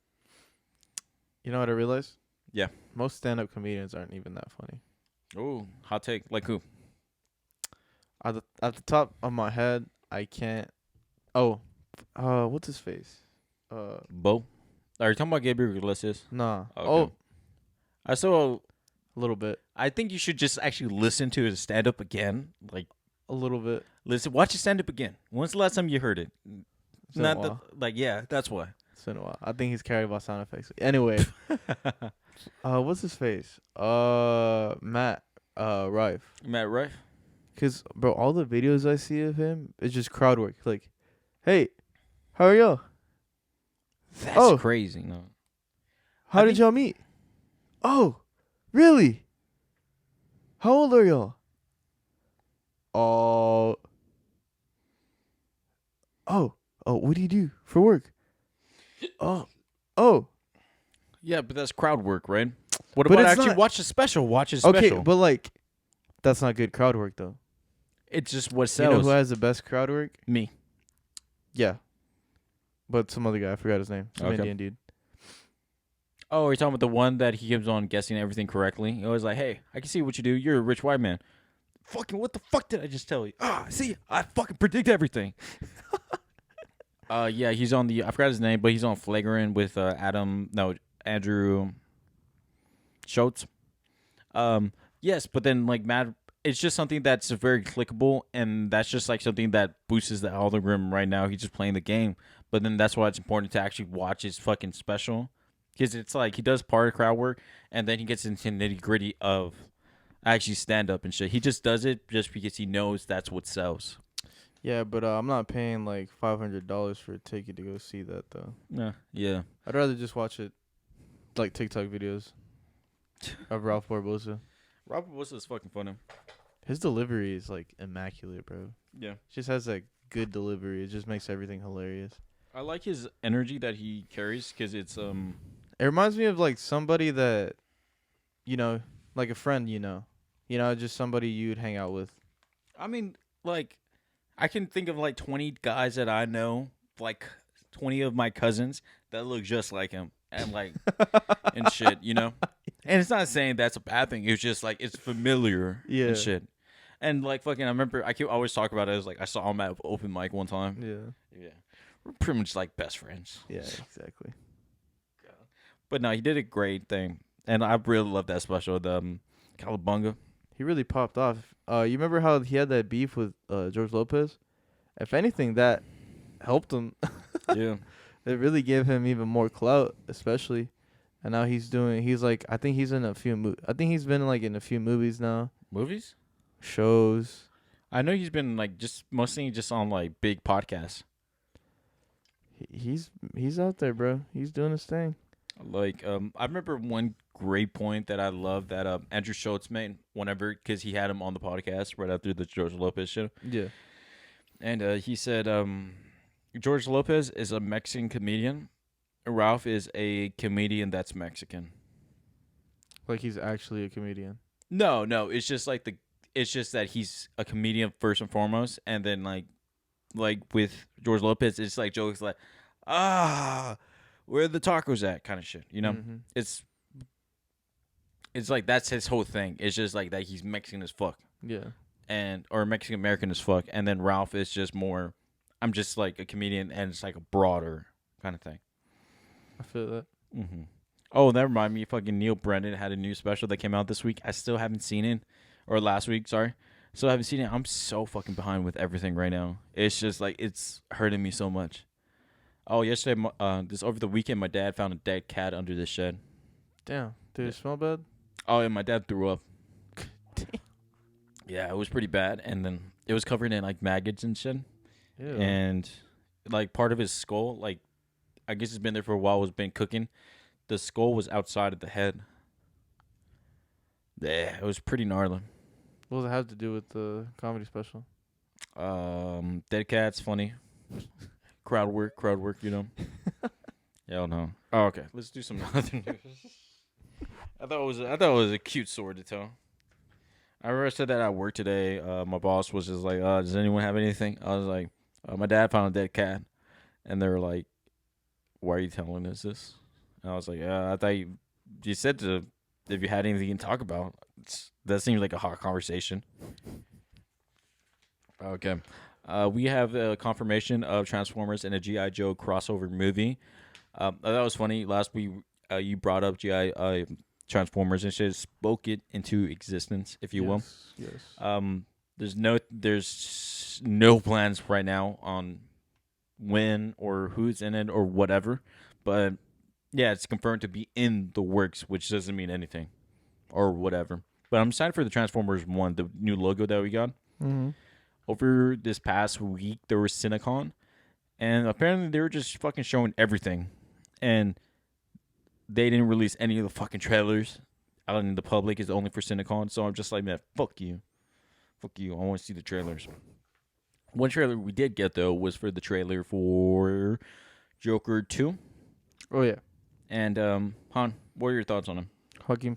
You know what I realized? Yeah. Most stand-up comedians aren't even that funny. Oh, hot take. Like who? At the top of my head, I can't. Oh, what's his face? Bo? Are you talking about Gabriel Iglesias? Nah. Okay. Oh, I saw. a little bit. I think you should just actually listen to his stand up again. Like, A little bit. listen, watch his stand up again. When's the last time you heard it? It's been a Not the, while. like, yeah, that's why. It's been a while. I think he's carried by sound effects. Anyway, what's his face? Matt Rife. Matt Rife. Cause bro, all the videos I see of him is just crowd work. Like, hey, how are y'all? That's Oh. crazy. No. How I did think- y'all meet? Oh, really? How old are y'all? Oh. Oh. What do you do for work? Oh. Yeah, but that's crowd work, right? What But about it's actually not- watch the special? Watch his Okay, special. but like, that's not good crowd work though. It's just what You know sells. who has the best crowd work? Me. Yeah. But some other guy, I forgot his name. Some Okay. Indian dude. Oh, are you talking about the one that he keeps on guessing everything correctly? He was like, "Hey, I can see what you do. You're a rich white man." Fucking what the fuck did I just tell you? See, I fucking predict everything. Yeah, he's on the. I forgot his name, but he's on Flagrant with Andrew Schultz. Yes, but then like Matt, it's just something that's very clickable, and that's just like something that boosts the algorithm right now. He's just playing the game, but then that's why it's important to actually watch his fucking special. Because it's like he does part of crowd work, and then he gets into nitty gritty of actually stand up and shit. He just does it just because he knows that's what sells. Yeah, but I'm not paying like $500 for a ticket to go see that though. Yeah. I'd rather just watch it, like TikTok videos of Ralph Barbosa. Robert Wilson is fucking funny. His delivery is like immaculate, bro. Yeah. Just has like good delivery. It just makes everything hilarious. I like his energy that he carries because it's It reminds me of like somebody that, like a friend, just somebody you'd hang out with. I mean, like, I can think of like 20 guys that I know, like 20 of my cousins that look just like him and like and shit, you know. And it's not saying that's a bad thing. It's just like it's familiar Yeah. and shit. And like fucking, I remember I keep always talk about it as like I saw him at open mic one time. Yeah. Yeah, we're pretty much like best friends. Yeah. Exactly. But no, he did a great thing, and I really love that special, the Calabunga. He really popped off. You remember how he had that beef with George Lopez? If anything, that helped him. Yeah, It really gave him even more clout, especially. And now he's like, I think he's in a few I think he's been like in a few movies now, movies. shows. I know he's been like just mostly just on like big podcasts. He's out there, bro. He's doing his thing. Like I remember one great point that I love that Andrew Schultz made whenever because he had him on the podcast right after the George Lopez show, Yeah. and he said George Lopez is a Mexican comedian. Ralph is a comedian that's Mexican. Like he's actually a comedian. No, it's just like it's just that he's a comedian first and foremost, and then like with George Lopez, it's like jokes like, where the tacos at, kind of shit. You know, Mhm. it's like that's his whole thing. It's just like that he's Mexican as fuck, Yeah. or Mexican American as fuck, and then Ralph is just more, I'm just like a comedian, and it's like a broader kind of thing. I feel that. Mm-hmm. Oh, that reminded me. Fucking Neil Brennan had a new special that came out this week. I still haven't seen it, or last week. Sorry, still haven't seen it. I'm so fucking behind with everything right now. It's just like it's hurting me so much. Oh, yesterday, this over the weekend, my dad found a dead cat under the shed. Damn. Did it smell bad? Oh, and my dad threw up. Yeah, it was pretty bad, and then it was covered in like maggots and shit. Yeah. And like part of his skull, like I guess it's been there for a while, was been cooking. The skull was outside of the head. Yeah, it was pretty gnarly. What does it have to do with the comedy special? Dead cats, funny. crowd work, you know. Hell no. Oh, okay. Let's do some other news. I thought it was a cute story to tell. I remember I said that at work today. My boss was just like, does anyone have anything? I was like, my dad found a dead cat. And they were like, why are you telling us this? And I was like, I thought you said if you had anything you can talk about. That seems like a hot conversation. Okay. We have a confirmation of Transformers and a G.I. Joe crossover movie. That was funny. Last week, you brought up G.I. Transformers and shit, spoke it into existence, if you will. Yes. There's no plans right now on when or who's in it or whatever, but yeah, it's confirmed to be in the works, which doesn't mean anything or whatever. But I'm excited for the Transformers 1, the new logo that we got. Mm-hmm. Over this past week, there was Cinecon, and apparently they were just fucking showing everything, and they didn't release any of the fucking trailers out in the public. It's only for Cinecon, so I'm just like, man, fuck you. I want to see the trailers. One trailer we did get, though, was for the trailer for Joker 2. Oh, yeah. And, Han, what are your thoughts on him? Joaquin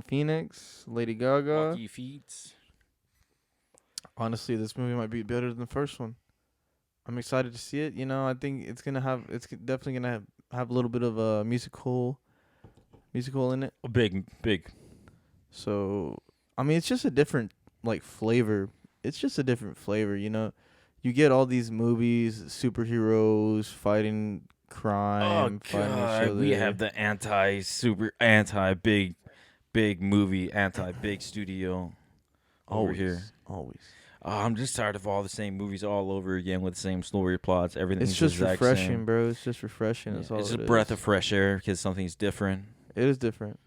Phoenix, Lady Gaga. Hockey feats. Honestly, this movie might be better than the first one. I'm excited to see it. You know, I think it's definitely gonna have a little bit of a musical in it. Big. So, I mean, it's just a different like flavor. It's just a different flavor, you know. You get all these movies, superheroes fighting crime, fighting each other. We have the big movie, big studio over here. Always. Oh, I'm just tired of all the same movies all over again with the same story plots. Everything's It's just the exact refreshing, same. bro. It's just refreshing. That's all It's it a is. breath of fresh air because something's different. It is different.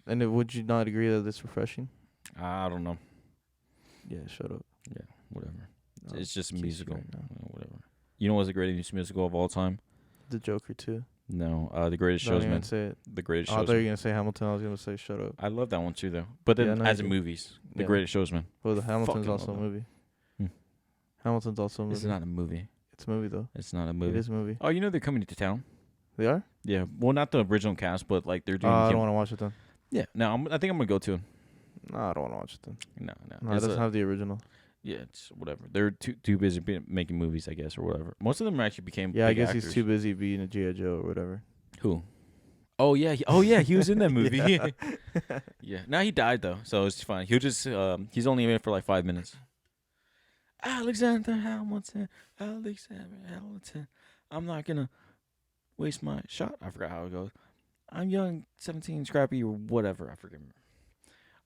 And would you not agree that it's refreshing? I don't know. Yeah, shut up. Yeah, whatever. No, It's just a kiss you musical. right now. Whatever. You know what's the greatest musical of all time? The Joker too. No, The Greatest Not even Showsman. gonna say it. The Greatest Oh, I thought you Showsman. were gonna say Hamilton. I was gonna say shut up. I love that one too, though. But then, Yeah, no, as you in do. movies, The Yeah. Greatest Showsman. Well, the Hamilton's Fucking also a love that. movie. Hmm. Hamilton's also a movie. It's not a movie. It's a movie though. It's not a It movie. is a movie. Oh, you know they're coming to town. They are? Yeah. Well, not the original cast, but like they're doing. I don't want to watch it then. Yeah. No, I think I'm gonna go to. No, I don't want to watch it then. No. No, it doesn't have the original. Yeah, it's whatever. They're too busy making movies, I guess, or whatever. Most of them actually became Yeah, I big guess actors. he's too busy being a G.I. Joe or whatever. Who? Oh yeah, he was in that movie. Yeah. Yeah. Now he died though, so it's fine. He'll just he's only in it for like 5 minutes. Alexander Hamilton, Alexander Hamilton. I'm not gonna waste my shot. I forgot how it goes. I'm young, 17, scrappy, or whatever. I forget.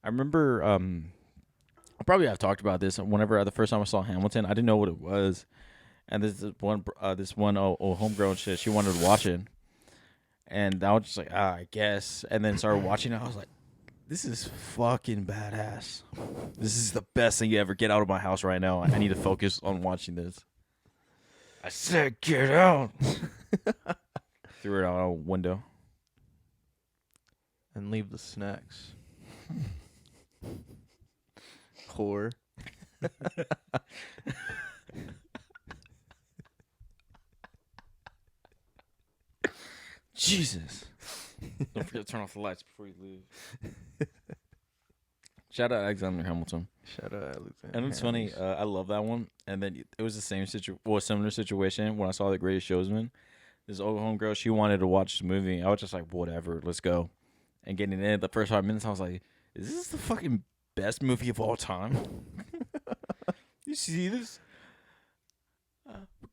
I remember. I probably have talked about this. Whenever the first time I saw Hamilton, I didn't know what it was, and this one homegrown shit. She wanted to watch it, and I was just like, I guess. And then started watching it. I was like, this is fucking badass. This is the best thing you ever. Get out of my house right now. I need to focus on watching this. I said, get out. Threw it out a window. And leave the snacks. Whore. Jesus. Don't forget to turn off the lights before you leave. Shout out Alexander Hamilton. Shout out Alexander. And it's funny, I love that one. And then it was the similar situation when I saw The Greatest Showman. This old homegirl, she wanted to watch the movie. I was just like, whatever, let's go. And getting in the first 5 minutes, I was like, is this the fucking best movie of all time? You see this?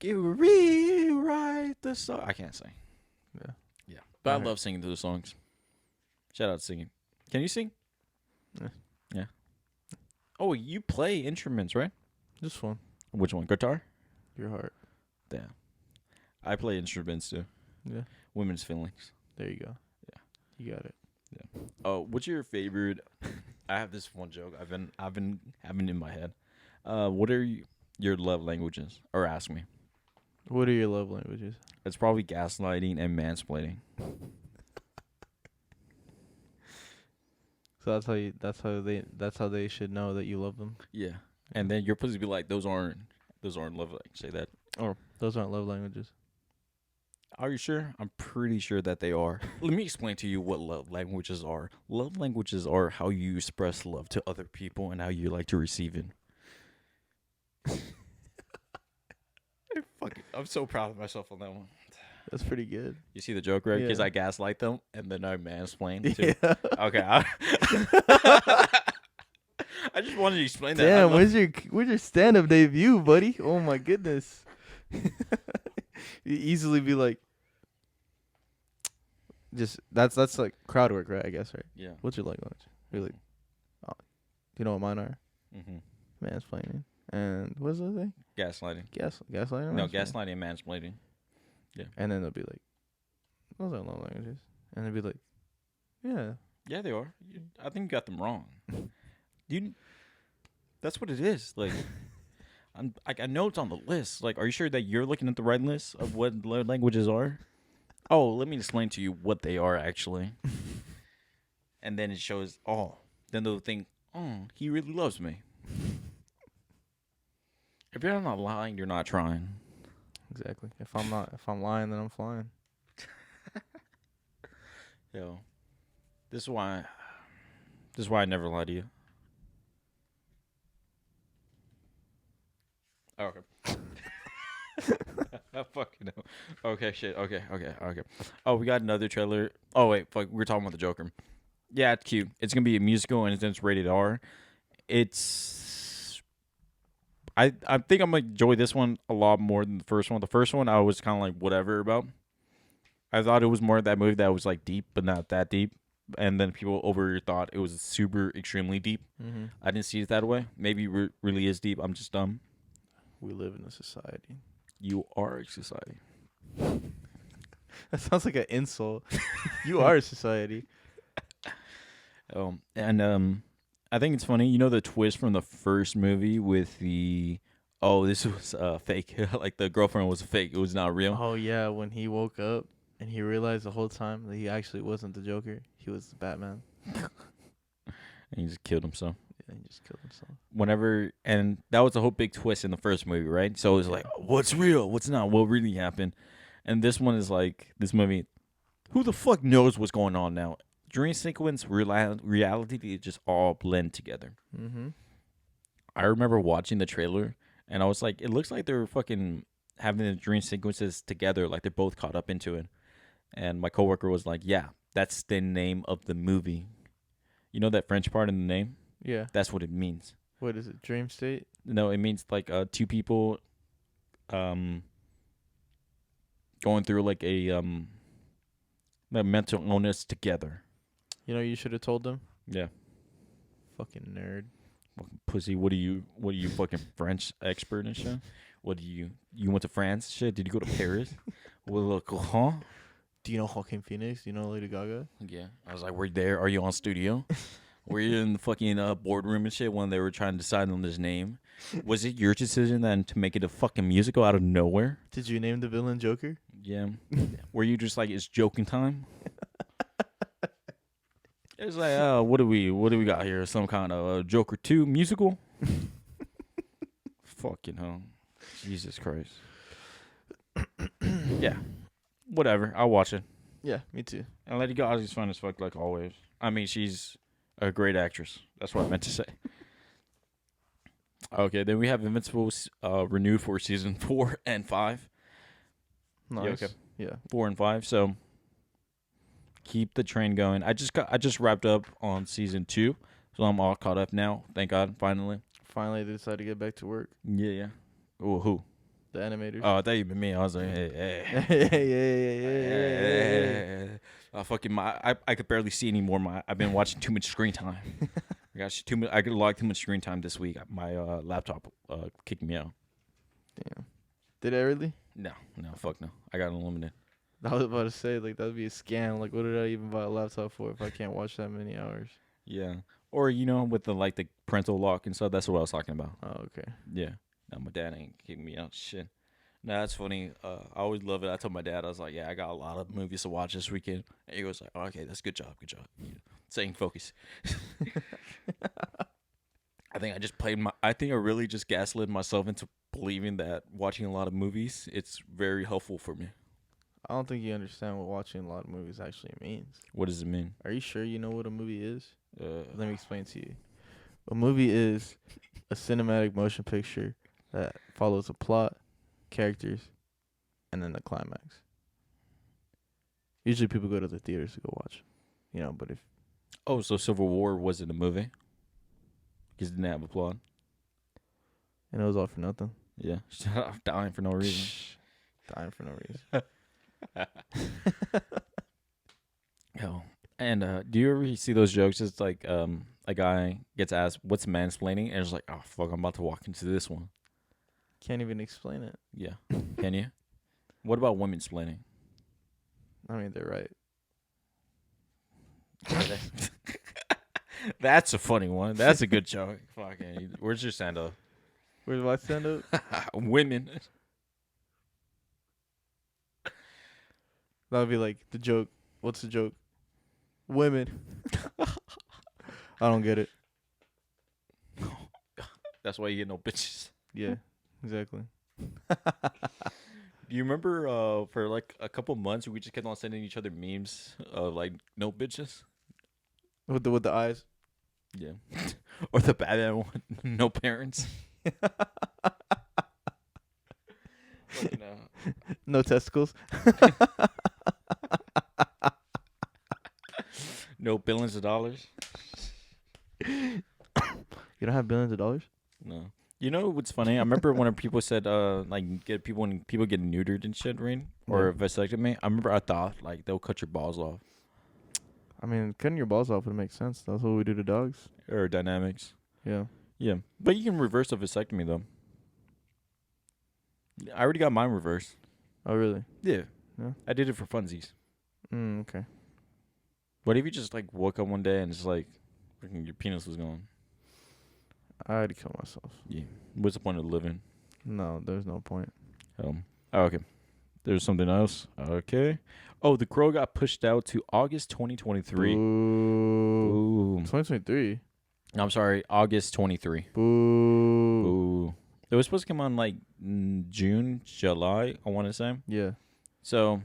Rewrite the song. I can't sing. Yeah. Yeah. But I love singing those songs. Shout out to singing. Can you sing? Yeah. Yeah. Oh, you play instruments, right? Just one. Which one? Guitar? Your heart. Damn. I play instruments too. Yeah. Women's feelings. There you go. Yeah. You got it. Yeah. Oh, what's your favorite? I have this one joke. I've been having in my head. What are your love languages? Or ask me. What are your love languages? It's probably gaslighting and mansplaining. So that's how they should know that you love them. Yeah. And then you're supposed to be like, those aren't love languages. Say that. Or those aren't love languages. Are you sure? I'm pretty sure that they are. Let me explain to you what love languages are. Love languages are how you express love to other people and how you like to receive it. I'm so proud of myself on that one. That's pretty good. You see the joke, right? Because Yeah. I gaslight them and then I mansplain too. Yeah. Okay. I just wanted to explain that. Damn, where's your stand up debut, buddy? Oh my goodness. You easily be like, just that's like crowd work, right? I guess, right? Yeah. What's your love language? Really? Oh, you know what mine are? Mm-hmm. Mansplaining and what's the other thing? Gaslighting. Gaslighting. or No, mansplaining? gaslighting and mansplaining. And then they'll be like, those are love languages, and they'll be like, yeah. Yeah, they are. I think you got them wrong. That's what it is. Like, I know it's on the list. Like, are you sure that you're looking at the right list of what languages are? Oh, let me explain to you what they are actually. And then it shows. Oh, then they'll think, oh, he really loves me. If you're not lying, you're not trying. Exactly. If I'm lying, then I'm flying. Yo, this is why I never lie to you. Oh, okay. I fucking know. Okay, shit. Okay. Oh, we got another trailer. Oh wait, fuck. We were talking about the Joker. Yeah, it's cute. It's gonna be a musical and it's rated R. I think I'm gonna enjoy this one a lot more than the first one. The first one I was kind of like whatever about. I thought it was more of that movie that was like deep, but not that deep. And then people thought it was super extremely deep. Mm-hmm. I didn't see it that way. Maybe it really is deep. I'm just dumb. We live in a society. You are a society. That sounds like an insult. You are a society. And I think it's funny. You know the twist from the first movie with this was fake. Like the girlfriend was fake. It was not real. Oh yeah, when he woke up and he realized the whole time that he actually wasn't the Joker. He was the Batman. And he just killed himself. Yeah, he just killed himself. And that was a whole big twist in the first movie, right? So it was like, what's real? What's not? What really happened? And this one is like, this movie, who the fuck knows what's going on now? Dream sequence, reality, they just all blend together. Mm-hmm. I remember watching the trailer, and I was like, it looks like they're fucking having the dream sequences together, like they're both caught up into it. And my coworker was like, yeah, that's the name of the movie. You know that French part in the name? Yeah. That's what it means. What is it? Dream state? No, it means like two people going through like a mental illness together. You know, you should have told them. Yeah. Fucking nerd. Fucking pussy. What are you fucking French expert and shit? What do you went to France? Shit, did you go to Paris? Well, look, huh? Do you know Joaquin Phoenix? Do you know Lady Gaga? Yeah. I was like, we're there. Are you on studio? Were you in the fucking boardroom and shit when they were trying to decide on his name? Was it your decision then to make it a fucking musical out of nowhere? Did you name the villain Joker? Yeah. Were you just like, it's joking time? It's like, what do we got here? Some kind of Joker 2 musical? Fucking hell. Jesus Christ. Yeah. Whatever. I'll watch it. Yeah, me too. And Lady Gaga's fun as fuck, like always. I mean, she's a great actress. That's what I meant to say. Okay, then we have Invincible renewed for season 4 and 5. Nice. okay. Yeah. 4 and 5. So keep the train going. I just wrapped up on season 2, so I'm all caught up now. Thank God, finally. Finally, they decided to get back to work. Yeah. Oh, who? The animators. Oh, I thought you meant me. I was like, hey. yeah. Fucking I could barely see anymore. I've been watching too much screen time. I could log too much screen time this week. My laptop kicked me out. Damn. Did I really? No, fuck no. I got unlimited. I was about to say, like, that'd be a scam. Like, what did I even buy a laptop for if I can't watch that many hours? Yeah. Or, with the parental lock and stuff, that's what I was talking about. Oh, okay. Yeah. No, my dad ain't kicking me out. Shit. No, that's funny. I always love it. I told my dad, I was like, yeah, I got a lot of movies to watch this weekend. And he goes like, oh, okay, that's good job. Yeah. Staying focused. I think I really just gaslit myself into believing that watching a lot of movies, it's very helpful for me. I don't think you understand what watching a lot of movies actually means. What does it mean? Are you sure you know what a movie is? Let me explain to you. A movie is a cinematic motion picture that follows a plot, characters, and then the climax. Usually people go to the theaters to go watch. But if... Oh, so Civil War wasn't a movie? Because it didn't have a plot? And it was all for nothing. Yeah. Dying for no reason. Dying for no reason. Oh. And do you ever see those jokes? It's like a guy gets asked, what's mansplaining? And it's like, oh, fuck, I'm about to walk into this one. Can't even explain it. Yeah. Can you? What about women's splaining? I mean, they're right. That's a funny one. That's a good joke. Fucking, where's your stand up? Where's my stand up? Women. That would be like the joke. What's the joke? Women. I don't get it. That's why you get no bitches. Yeah, exactly. Do you remember for like a couple months we just kept on sending each other memes of like no bitches? With the eyes. Yeah. Or the Batman one, no parents. Fucking, no testicles. No billions of dollars. You don't have billions of dollars? No. You know what's funny? I remember when people said when people get neutered and shit, right? Or vasectomy. I remember I thought like they'll cut your balls off. I mean, cutting your balls off would make sense. That's what we do to dogs. Aerodynamics. Yeah. Yeah. But you can reverse a vasectomy though. I already got mine reversed. Oh really? Yeah. Yeah. I did it for funsies. Okay. What if you just like woke up one day and it's like freaking your penis was gone? I'd kill myself. Yeah. What's the point of living? No, there's no point. Oh, okay. There's something else. Okay. Oh, The Crow got pushed out to August 2023. Boo. Boo. 2023. I'm sorry, August 23. Boo. Boo. It was supposed to come on like June, July, I want to say. Yeah. So,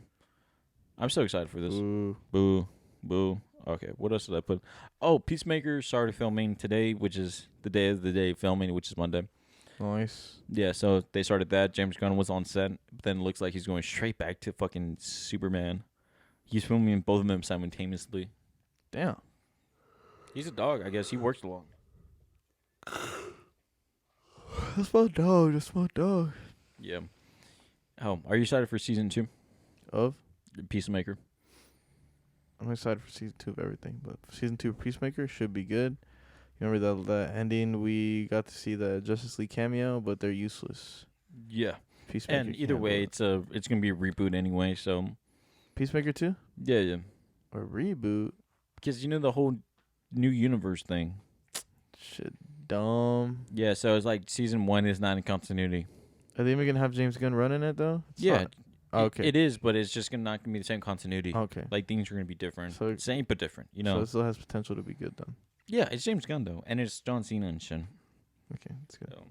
I'm so excited for this. Boo. Boo. Boo. Okay, what else did I put? Oh, Peacemaker started filming today, which is the day of the day filming, which is Monday. Nice. Yeah, so they started that. James Gunn was on set, but then it looks like he's going straight back to fucking Superman. He's filming both of them simultaneously. Damn. He's a dog, I guess. He works along. That's my dog. That's my dog. Yeah. Oh, are you excited for season 2? Of? Peacemaker. I'm excited for season 2 of everything, but season 2 of Peacemaker should be good. You remember the ending? We got to see the Justice League cameo, but they're useless. Yeah. Peacemaker. And either can't way, do it. it's gonna be a reboot anyway. So Peacemaker 2? yeah. A reboot? Because the whole new universe thing. Shit, dumb. Yeah. So it's like season 1 is not in continuity. Are they even gonna have James Gunn running it though? It's Yeah. not. Okay. It is, but it's just not gonna be the same continuity. Okay. Like things are gonna be different. So- Same but different. So it still has potential to be good then. Yeah, it's James Gunn though, and it's John Cena and shit. Okay, that's good. So,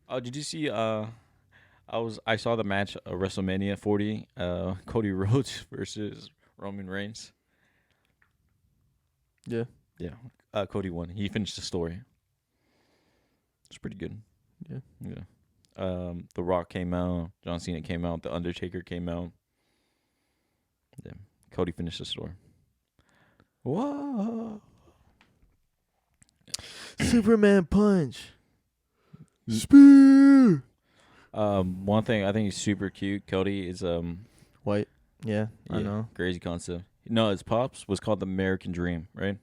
oh, did you see? I saw the match WrestleMania 40. Cody Rhodes versus Roman Reigns. Yeah. Yeah. Cody won. He finished the story. It's pretty good. Yeah. Yeah. The Rock came out. John Cena came out. The Undertaker came out. Yeah. Cody finished the story. Whoa. Superman punch. Spear. One thing I think is super cute. Cody is White. Yeah, I know. crazy concept. No, his pops was called the American Dream, right?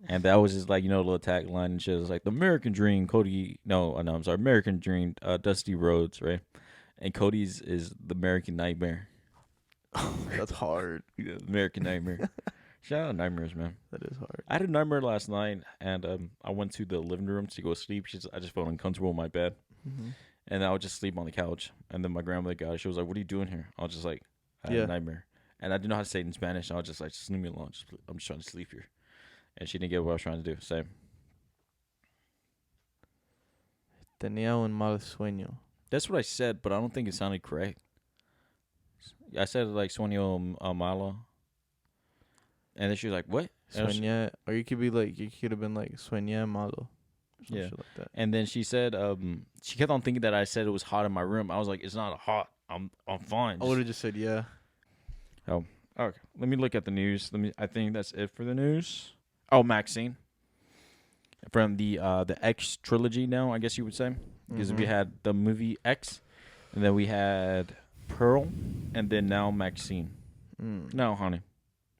And that was his little tagline and shit. It was like the American Dream, Cody. No, I'm sorry, American Dream, Dusty Rhodes, right? And Cody's is the American Nightmare. That's hard. Yeah, American Nightmare. Shout out nightmares, man. That is hard. I had a nightmare last night, and I went to the living room to go sleep. I just felt uncomfortable in my bed, Mm-hmm. and I would just sleep on the couch. And then my grandmother got it. She was like, "What are you doing here?" I was just like, "I had Yeah. a nightmare," and I didn't know how to say it in Spanish. I was just like, "Just leave me alone. I'm just trying to sleep here," and she didn't get what I was trying to do. Same. Tenía un mal sueño. That's what I said, but I don't think it sounded correct. I said like sueño malo, and then she was like, "What?" And I was- Sueña, or you could have been like sueña malo. Some Yeah. shit like that. And then she said, she kept on thinking that I said it was hot in my room. I was like, it's not hot. I'm fine. I would have just said yeah. Okay. Let me look at the news. I think that's it for the news. Oh, Maxine. From the X trilogy now, I guess you would say. Because we Mhm. had the movie X, and then we had Pearl, and then now Maxine. Mm. Now, honey,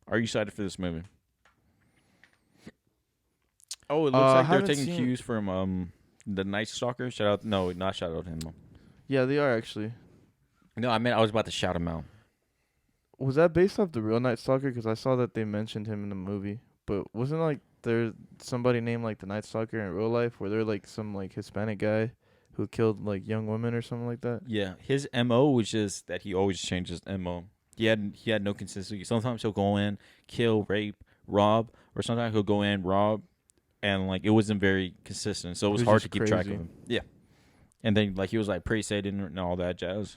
are you excited for this movie? Oh, it looks like they're haven't taking seen- cues from the Night Stalker. Shout out, no, not shout out him. Yeah, they are actually. No, I meant I was about to shout him out. Was that based off the real Night Stalker? Because I saw that they mentioned him in the movie, but wasn't like there somebody named like the Night Stalker in real life, where they're like some like Hispanic guy who killed like young women or something like that? Yeah, his MO was just that he always changes MO. He had no consistency. Sometimes he'll go in, kill, rape, rob, or sometimes he'll go in, rob, and like it wasn't very consistent. So it was He was hard to just keep track of crazy. him. Yeah. And then like he was like praise Satan and all that jazz.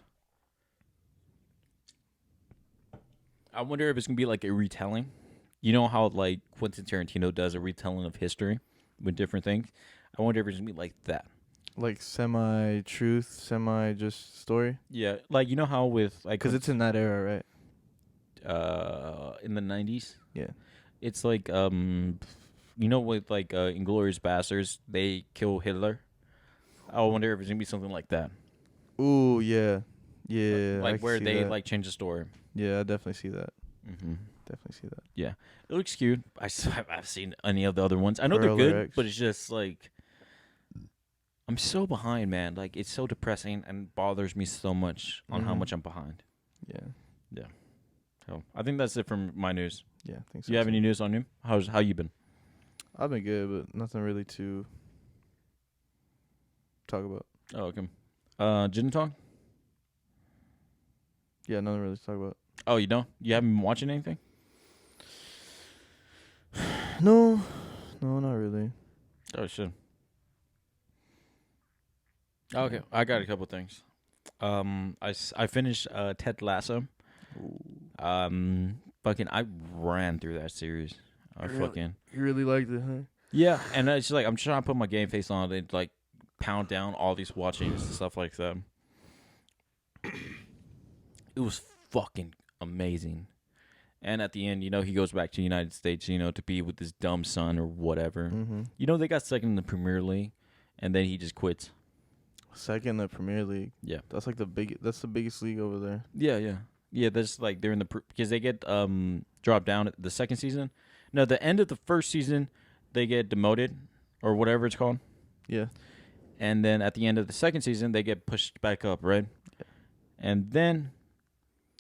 I wonder if it's gonna be like a retelling. You know how like Quentin Tarantino does a retelling of history with different things? I wonder if it's gonna be like that. Like semi-truth, semi-just story? Yeah, like you know how with like Because it's in that era, right? in the 90s. Yeah. It's like with like Inglourious Bastards, they kill Hitler. I wonder if it's gonna be something like that. Ooh, yeah. Yeah. I Like can where see they that. like change the story. Yeah, I definitely see that. Mm-hmm. Definitely see that. It looks cute. I've seen any of the other ones. I know they're Pearl good, X. but it's just like I'm so behind, man. Like it's so depressing and bothers me so much on how Mhm. much I'm behind. Yeah. So I think that's it from my news. Yeah, I think so. Do you have too. any news on you? How you been? I've been good, but nothing really to talk about. Oh, okay. Gin Talk? Yeah, nothing really to talk about. Oh, you don't? You haven't been watching anything? No, not really. Oh, shit. Okay, I got a couple things. I finished Ted Lasso. But Fucking, I ran through that series. I Really? fucking You really liked it, huh? yeah, and it's like I'm trying to put my game face on and like pound down all these watchings and stuff like that. It was fucking amazing. And at the end, he goes back to the United States, to be with his dumb son or whatever. Mm-hmm. They got second in the Premier League, and then he just quits. Second in the Premier League. Yeah. That's like that's the biggest league over there. Yeah. That's like they're in the because they get dropped down at the second season. No, the end of the first season, they get demoted or whatever it's called. Yeah. And then at the end of the second season, they get pushed back up, right? And then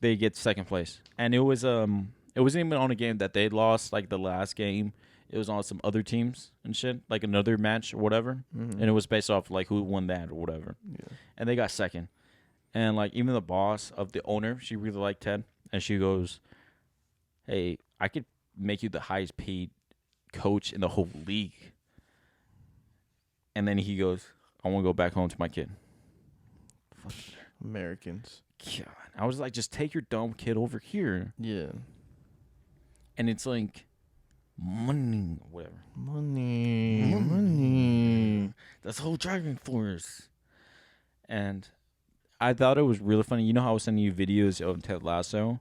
they get second place. And it wasn't even on a game that they lost, like the last game. It was on some other teams and shit, like another match or whatever. Mm-hmm. And it was based off like who won that or whatever. Yeah. And they got second. And like even the boss of the owner, she really liked Ted. And she goes, "Hey, I could make you the highest paid coach in the whole league." And then he goes, "I want to go back home to my kid." Americans. God, I was like, just take your dumb kid over here. Yeah. And it's like money, whatever. Money. That's the whole driving force. And I thought it was really funny. You know how I was sending you videos of Ted Lasso?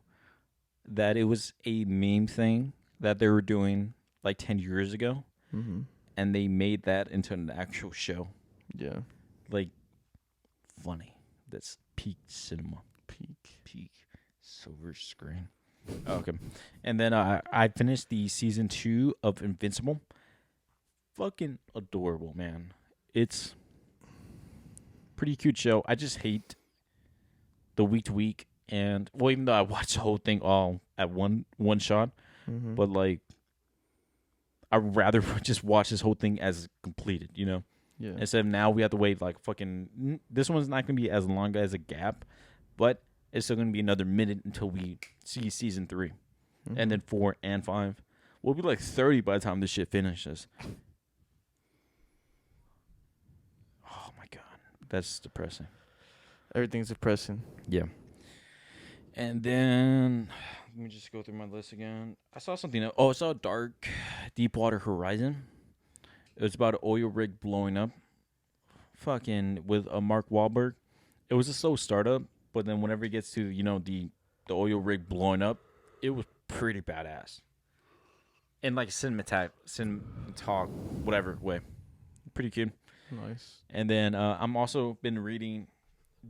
That it was a meme thing that they were doing like 10 years ago. Mm-hmm. And they made that into an actual show. Yeah. Like, funny. That's peak cinema. Peak. Silver screen. Okay. And then I finished the season 2 of Invincible. Fucking adorable, man. It's pretty cute show. I just hate the week to week. And, well, even though I watched the whole thing all at one shot, Mm-hmm. but, like, I'd rather just watch this whole thing as completed, Yeah. Instead of now we have to wait, like, fucking... This one's not going to be as long as a gap, but it's still going to be another minute until we see season 3. Mm-hmm. And then 4 and 5. We'll be, like, 30 by the time this shit finishes. Oh, my God. That's depressing. Everything's depressing. Yeah. And then... Let me just go through my list again. I saw something else. Oh, I saw Dark Deepwater Horizon. It was about an oil rig blowing up. Fucking with Mark Wahlberg. It was a slow startup, but then whenever it gets to, the oil rig blowing up, it was pretty badass. In like cinematog, whatever way. Pretty cute. Nice. And then I'm also been reading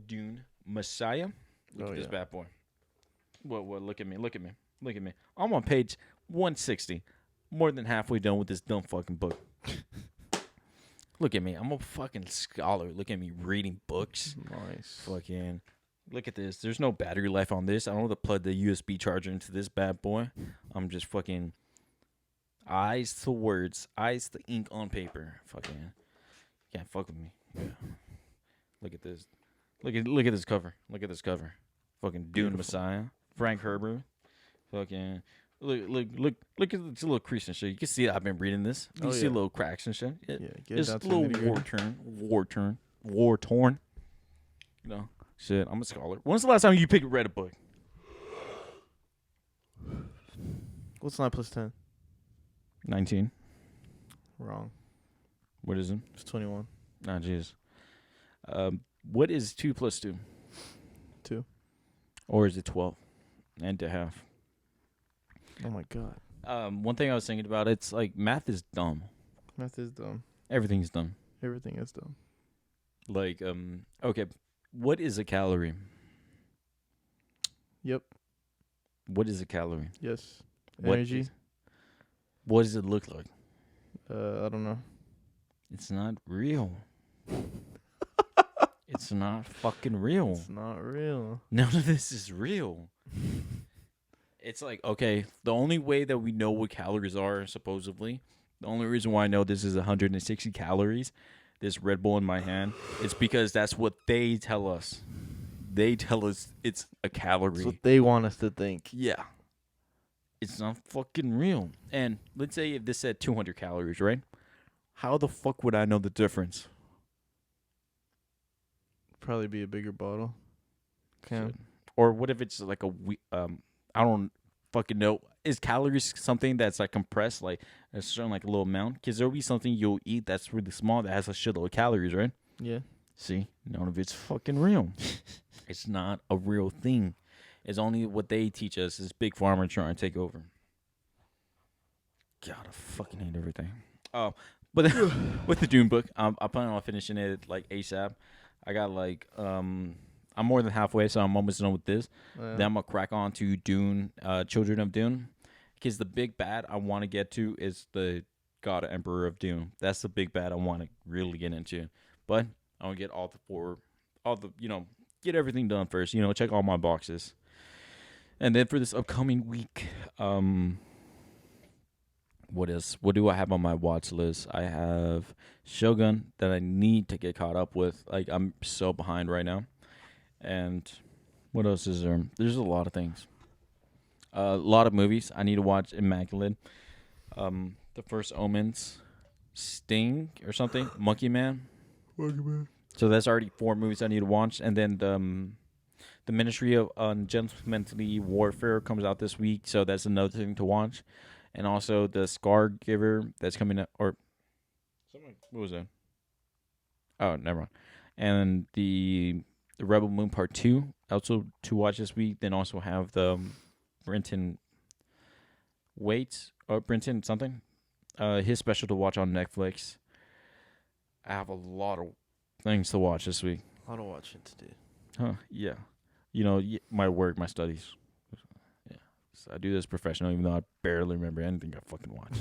Dune Messiah. Look at this bad boy. What? Look at me. I'm on page 160. More than halfway done with this dumb fucking book. Look at me. I'm a fucking scholar. Look at me reading books. Nice. Fucking look at this. There's no battery life on this. I don't have to plug the USB charger into this bad boy. I'm just fucking eyes to words, eyes to ink on paper. Fucking can't fuck with me. Yeah. Look at this. Look at this cover. Look at this cover. Fucking Dune Beautiful. Messiah. Frank Herbert. Fucking look at this little crease and shit. You can see I've been reading this. You can see little cracks and shit. Yeah, get It's down a to the little nitty-gritty. war torn. Shit, I'm a scholar. When's the last time you read a book? What's 9 plus 10? 19. Wrong. What is it? It's 21. Ah, jeez. What is 2 plus 2? 2. Or is it 12 and a half? Oh my god. One thing I was thinking about, it's like math is dumb. Math is dumb. Everything's dumb. Everything is dumb. Like, okay, what is a calorie? Yep. What is a calorie? Yes. What Energy. What does it look like? I don't know. It's not real. It's not fucking real. It's not real. None of this is real. It's like, okay, the only way that we know what calories are, supposedly, the only reason why I know this is 160 calories, this Red Bull in my hand, it's because that's what they tell us. They tell us it's a calorie. That's what they want us to think. Yeah. It's not fucking real. And let's say if this said 200 calories, right? How the fuck would I know the difference? Probably be a bigger bottle. Shit. Or what if it's like I don't fucking know. Is calories something that's like compressed, like a certain like a little amount? Because there'll be something you'll eat that's really small that has a shitload of calories, right? Yeah. See, none of it's fucking real. It's not a real thing. It's only what they teach us is Big Pharma trying to take over. God, I fucking hate everything. Oh, but with the Dune book, I plan on finishing it like ASAP. I got like I'm more than halfway, so I'm almost done with this. Then I'm gonna crack on to Dune, Children of Dune, because the big bad I want to get to is the God Emperor of Dune. That's the big bad I want to really get into. But I want to get get everything done first. Check all my boxes, and then for this upcoming week, what do I have on my watch list? I have Shogun that I need to get caught up with. Like, I'm so behind right now. And what else is there? There's a lot of things. A lot of movies. I need to watch Immaculate. The First Omens, Sting or something, Monkey Man. So that's already 4 movies I need to watch. And then the Ministry of Ungentlemanly Warfare comes out this week, so that's another thing to watch. And also the Scar Giver that's coming up, or something. What was that? Oh, never mind. And the Rebel Moon Part 2 also to watch this week. Then also have the Brenton Waits or Brenton something. His special to watch on Netflix. I have a lot of things to watch this week. A lot of watching to do. Huh? Yeah. My work, my studies. Yeah. So I do this professionally, even though I barely remember anything I fucking watch.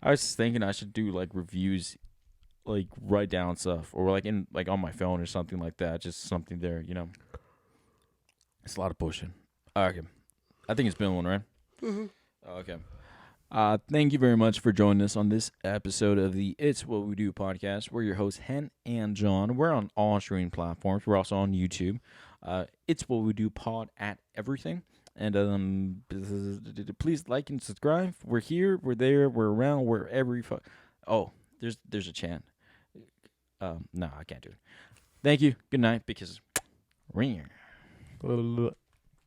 I was thinking I should do like reviews, like write down stuff, or like on my phone or something like that. Just something there, It's a lot of pushing. Okay. I think it's been one, right? Mm-hmm. Okay. Thank you very much for joining us on this episode of the It's What We Do podcast. We're your hosts, Hen and John. We're on all streaming platforms. We're also on YouTube. It's What We Do pod at everything. And please like and subscribe. We're here. We're there. We're around. We're every. There's a chant. No, I can't do it. Thank you. Good night. Because.